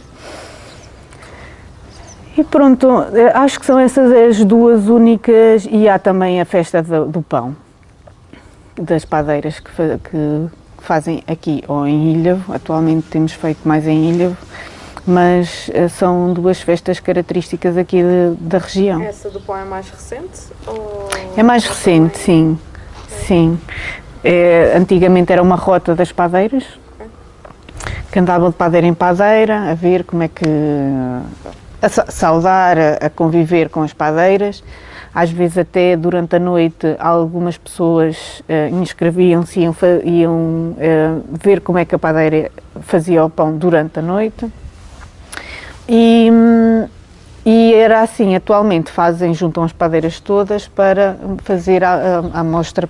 E pronto, acho que são essas as duas únicas, e há também a festa do pão, das padeiras que fazem aqui ou em Ilhavo. Atualmente temos feito mais em Ilhavo, mas são duas festas características aqui da região. Essa do pão é mais recente? É mais recente, sim. Sim. Antigamente era uma rota das padeiras, que andavam de padeira em padeira, a ver como é que... a saudar, a conviver com as padeiras. Às vezes até durante a noite algumas pessoas inscreviam-se e iam ver como é que a padeira fazia o pão durante a noite. E era assim, atualmente juntam as padeiras todas para fazer a amostra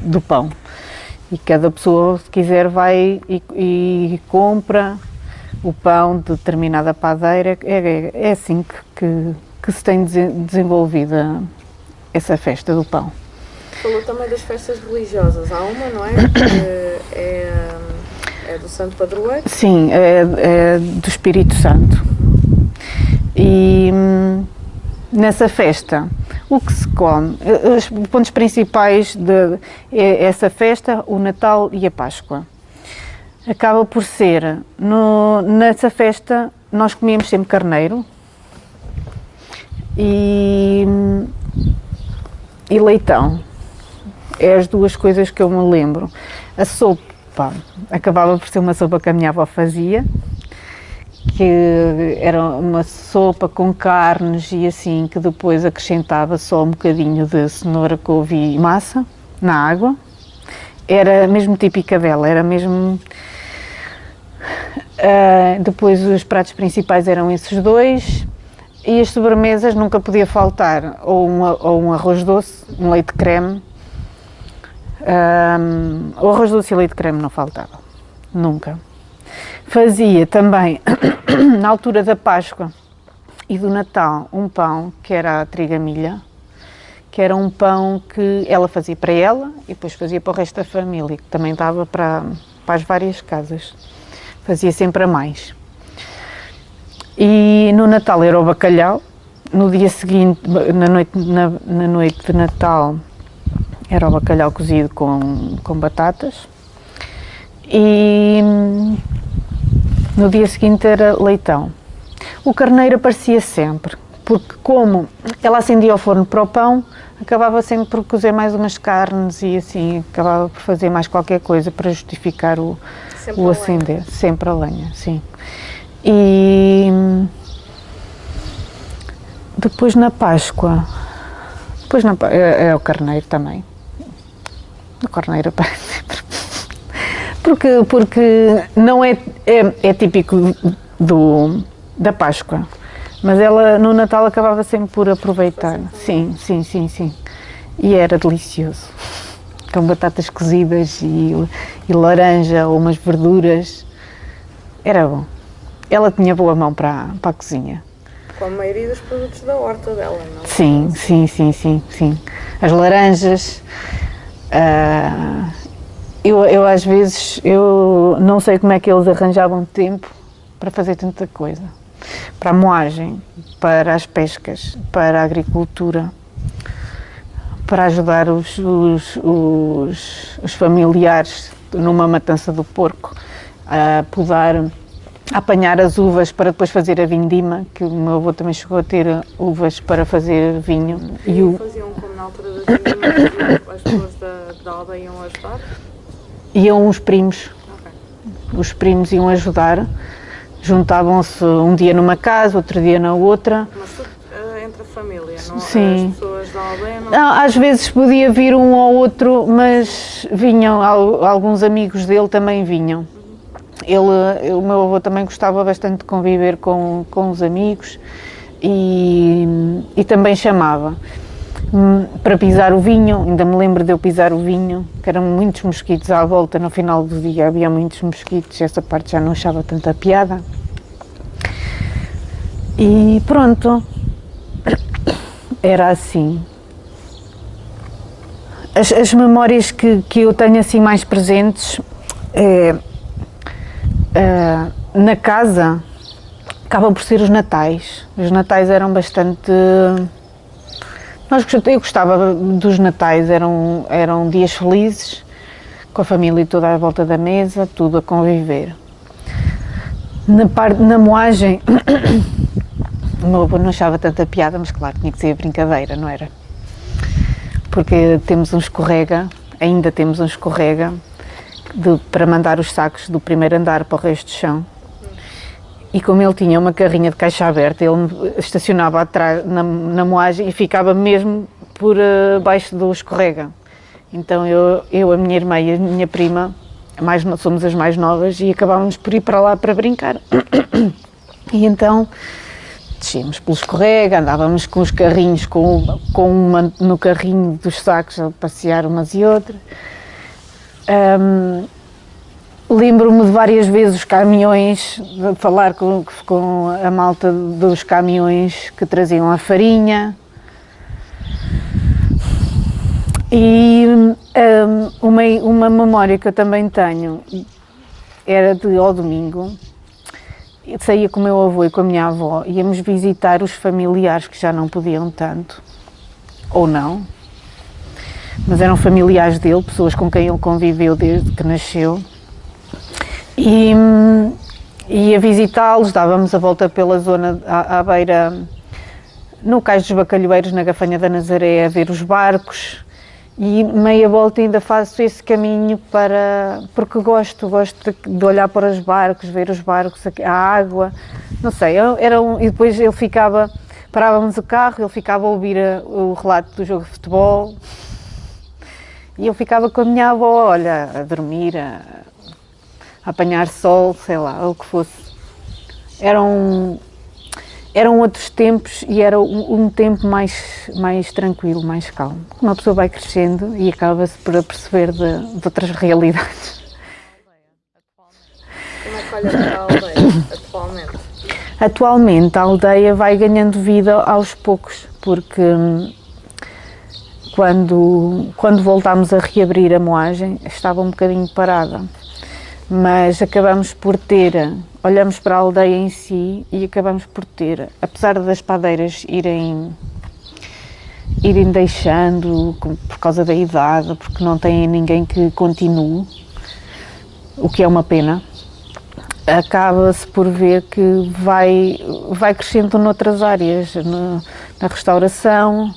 do pão. E cada pessoa, se quiser, vai e compra o pão de determinada padeira. É assim que se tem desenvolvido essa festa do pão. Falou também das festas religiosas. Há uma, não é? Que é do Santo Padroeiro? Sim, é do Espírito Santo. E nessa festa, o que se come? Os pontos principais dessa festa, o Natal e a Páscoa. Acaba por ser, nessa festa, nós comíamos sempre carneiro e leitão. É as duas coisas que eu me lembro. A sopa, acabava por ser uma sopa que a minha avó fazia, que era uma sopa com carnes e assim, que depois acrescentava só um bocadinho de cenoura, couve e massa na água. Era mesmo típica dela, era mesmo... depois os pratos principais eram esses dois e as sobremesas nunca podia faltar ou um arroz doce, um leite creme. O arroz doce e leite creme não faltava, nunca. Fazia também, na altura da Páscoa e do Natal, um pão que era a trigamilha, que era um pão que ela fazia para ela e depois fazia para o resto da família, que também dava para as várias casas. Fazia sempre a mais. E no Natal era o bacalhau, no dia seguinte, na noite de Natal, era o bacalhau cozido com batatas e no dia seguinte era leitão. O carneiro aparecia sempre, porque como ela acendia o forno para o pão, acabava sempre por cozer mais umas carnes e assim, acabava por fazer mais qualquer coisa para justificar o acender. Sempre a lenha, sim. E depois na Páscoa, é o carneiro também. O carneiro sempre. Porque não é típico da Páscoa, mas ela no Natal acabava sempre por aproveitar. Sim. E era delicioso. Com batatas cozidas e laranja ou umas verduras. Era bom. Ela tinha boa mão para a cozinha. Com a maioria dos produtos da horta dela, não é? Sim. As laranjas. Eu às vezes, eu não sei como é que eles arranjavam tempo para fazer tanta coisa. Para a moagem, para as pescas, para a agricultura, para ajudar os familiares numa matança do porco, a podar, a apanhar as uvas para depois fazer a vindima, que o meu avô também chegou a ter uvas para fazer vinho. E faziam como na altura das vindimas, as pessoas da aldeia iam ajudar? Iam os primos. Okay. Os primos iam ajudar. Juntavam-se um dia numa casa, outro dia na outra. Mas tudo entre a família, não? Sim. As pessoas da aldeia não? Não, às vezes podia vir um ou outro, mas vinham, alguns amigos dele também vinham. O meu avô também gostava bastante de conviver com os amigos e também chamava para pisar o vinho. Ainda me lembro de eu pisar o vinho, que eram muitos mosquitos à volta. No final do dia havia muitos mosquitos, essa parte já não achava tanta piada. E pronto, era assim. As memórias que eu tenho assim mais presentes na casa acabam por ser os natais. Os natais eram bastante... Eu gostava dos natais, eram dias felizes, com a família toda à volta da mesa, tudo a conviver. Na moagem, o meu avô não achava tanta piada, mas claro, tinha que ser brincadeira, não era? Porque temos um escorrega, ainda temos um escorrega, para mandar os sacos do primeiro andar para o resto do chão. E como ele tinha uma carrinha de caixa aberta, ele estacionava atrás na moagem e ficava mesmo por baixo do escorrega. Então eu, a minha irmã e a minha prima, somos as mais novas, e acabávamos por ir para lá para brincar. E então descíamos pelo escorrega, andávamos com os carrinhos, com uma no carrinho dos sacos a passear umas e outras. Lembro-me de várias vezes os caminhões, de falar com a malta dos caminhões que traziam a farinha. E uma memória que eu também tenho era ao domingo. Eu saía com o meu avô e com a minha avó, íamos visitar os familiares que já não podiam tanto, ou não, mas eram familiares dele, pessoas com quem ele conviveu desde que nasceu. E ia visitá-los, dávamos a volta pela zona à beira, no Cais dos Bacalhoeiros, na Gafanha da Nazaré, a ver os barcos, e meia volta ainda faço esse caminho porque gosto de olhar para os barcos, ver os barcos, a água, não sei, e depois parávamos o carro, ele ficava a ouvir o relato do jogo de futebol, e eu ficava com a minha avó, olha, a dormir, a apanhar sol, sei lá, o que fosse. Eram outros tempos e era um tempo mais tranquilo, mais calmo. Uma pessoa vai crescendo e acaba-se por aperceber de outras realidades. Como é que olha para a aldeia atualmente? Atualmente a aldeia vai ganhando vida aos poucos, porque quando voltámos a reabrir a moagem estava um bocadinho parada. Mas olhamos para a aldeia em si e acabamos por ter, apesar das padeiras irem deixando por causa da idade, porque não têm ninguém que continue, o que é uma pena, acaba-se por ver que vai crescendo noutras áreas, na restauração,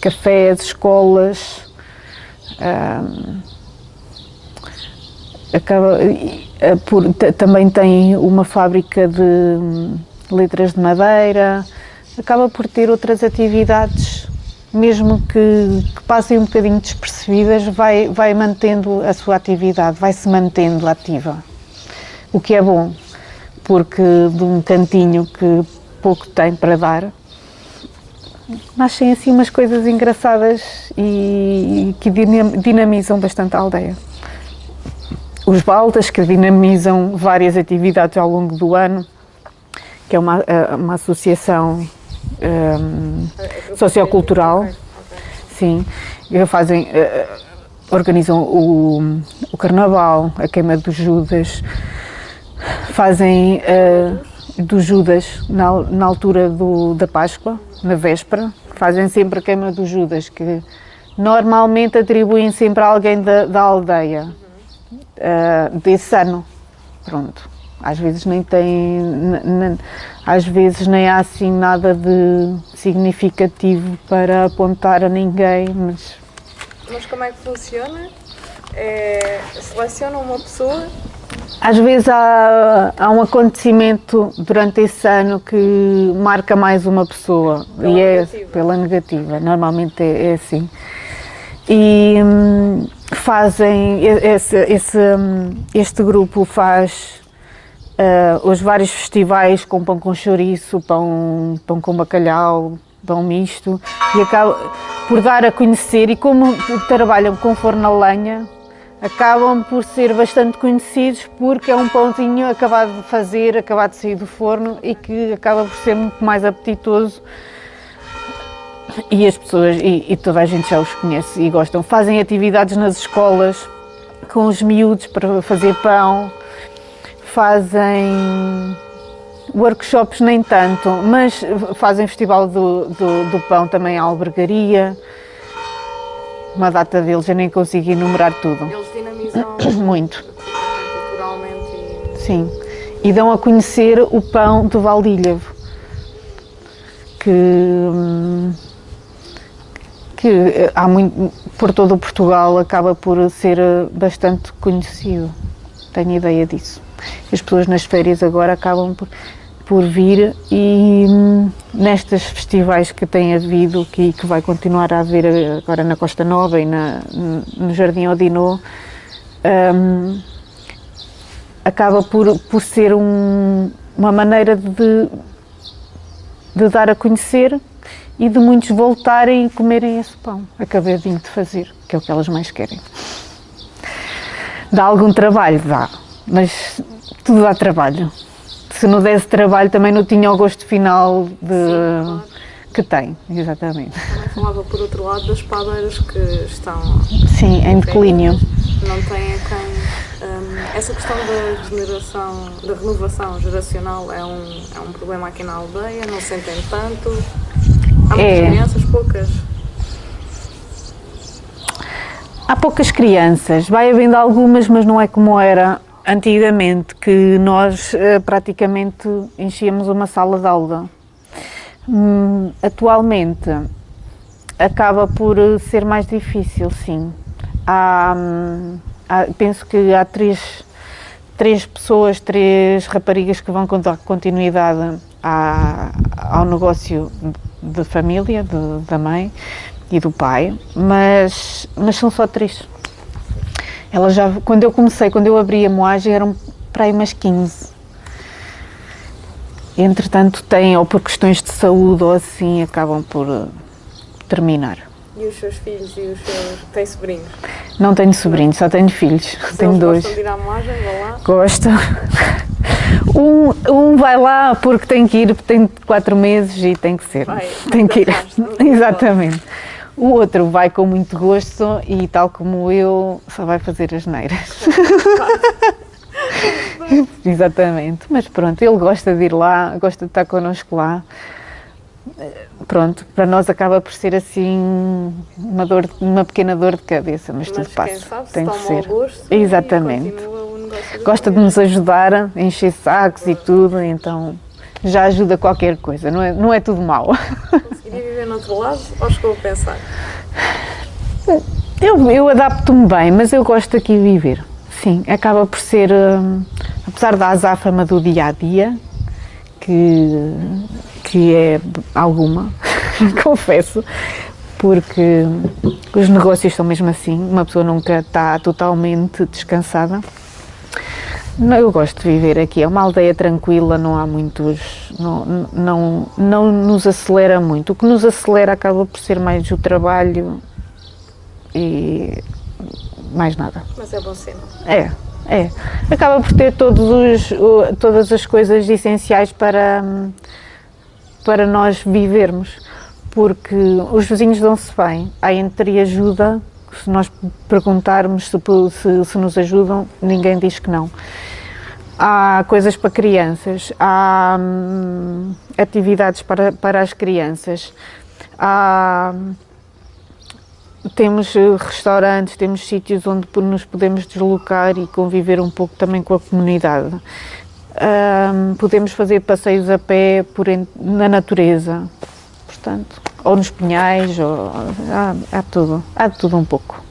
cafés, escolas, também tem uma fábrica de letras de madeira, acaba por ter outras atividades, mesmo que passem um bocadinho despercebidas, vai mantendo a sua atividade, vai se mantendo ativa, o que é bom, porque de um cantinho que pouco tem para dar, nascem assim umas coisas engraçadas e que dinamizam bastante a aldeia. Os baldas, que dinamizam várias atividades ao longo do ano, que é uma associação sociocultural, sim, organizam o Carnaval, a queima dos Judas, fazem do Judas na altura da Páscoa, na véspera, fazem sempre a queima dos Judas, que normalmente atribuem sempre a alguém da aldeia desse ano, pronto. Às vezes às vezes nem há assim nada de significativo para apontar a ninguém, mas como é que funciona? Selecionam uma pessoa? Às vezes há um acontecimento durante esse ano que marca mais uma pessoa pela negativa, normalmente é assim. E fazem, este grupo faz os vários festivais com pão com chouriço, pão com bacalhau, pão misto, e acaba por dar a conhecer, e como trabalham com forno a lenha, acabam por ser bastante conhecidos porque é um pãozinho acabado de fazer, acabado de sair do forno e que acaba por ser muito mais apetitoso, e as pessoas, e toda a gente já os conhece e gostam. Fazem atividades nas escolas com os miúdos para fazer pão, fazem workshops nem tanto, mas fazem festival do pão também à albergaria, uma data deles, eu nem consigo enumerar tudo. Eles dinamizam muito, culturalmente. Sim, e dão a conhecer o pão do Valdilhavo, que há muito, por todo o Portugal acaba por ser bastante conhecido, tenho ideia disso. As pessoas nas férias agora acabam por vir, e nestes festivais que tem havido, que vai continuar a haver agora na Costa Nova e no Jardim Odinô, acaba por ser uma maneira de dar a conhecer e de muitos voltarem e comerem esse pão acabadinho de fazer, que é o que elas mais querem. Dá algum trabalho? Dá, mas tudo dá trabalho. Se não desse trabalho também não tinha o gosto final claro. Que tem, exatamente. Também falava por outro lado das padeiras que estão em declínio. Não têm essa questão da renovação geracional é um problema aqui na aldeia, não sentem tanto. Há muitas crianças, poucas? Há poucas crianças, vai havendo algumas, mas não é como era antigamente, que nós praticamente enchíamos uma sala de aula. Atualmente acaba por ser mais difícil, sim. Penso que há três raparigas que vão dar continuidade ao negócio de família, da mãe e do pai, mas são só 3. Quando eu abri a moagem, eram para aí umas 15. Entretanto, ou por questões de saúde ou assim, acabam por terminar. E os seus filhos têm sobrinhos? Não tenho sobrinhos, só tenho filhos. Tenho 2. Gostam de ir à moagem? Vão lá? Gosta. Um vai lá porque tem que ir, tem 4 meses e tem que ser. Tem que ir. Exatamente. O outro vai com muito gosto e, tal como eu, só vai fazer asneiras. Exatamente. Mas pronto, ele gosta de ir lá, gosta de estar connosco lá. Pronto, para nós acaba por ser assim uma pequena dor de cabeça, mas tudo passa. Quem sabe, tem se que ser. Gosto exatamente. E continua o negócio gosta de nos ajudar, a encher sacos e tudo, então já ajuda qualquer coisa, não é tudo mau. Conseguiria viver no outro lado ou chegou a pensar? Eu adapto-me bem, mas eu gosto aqui de viver. Sim, acaba por ser, apesar da azáfama do dia-a-dia, que é alguma, confesso, porque os negócios são mesmo assim, uma pessoa nunca está totalmente descansada. Eu gosto de viver aqui, é uma aldeia tranquila, não há muitos, não nos acelera muito. O que nos acelera acaba por ser mais o trabalho e mais nada. Mas é bom sinal. É. Acaba por ter todas as coisas essenciais para nós vivermos, porque os vizinhos dão-se bem, há entreajuda, se nós perguntarmos se nos ajudam, ninguém diz que não. Há coisas para crianças, há atividades para as crianças, temos restaurantes, temos sítios onde nos podemos deslocar e conviver um pouco também com a comunidade. Podemos fazer passeios a pé na natureza, portanto, ou nos pinhais, há de tudo um pouco.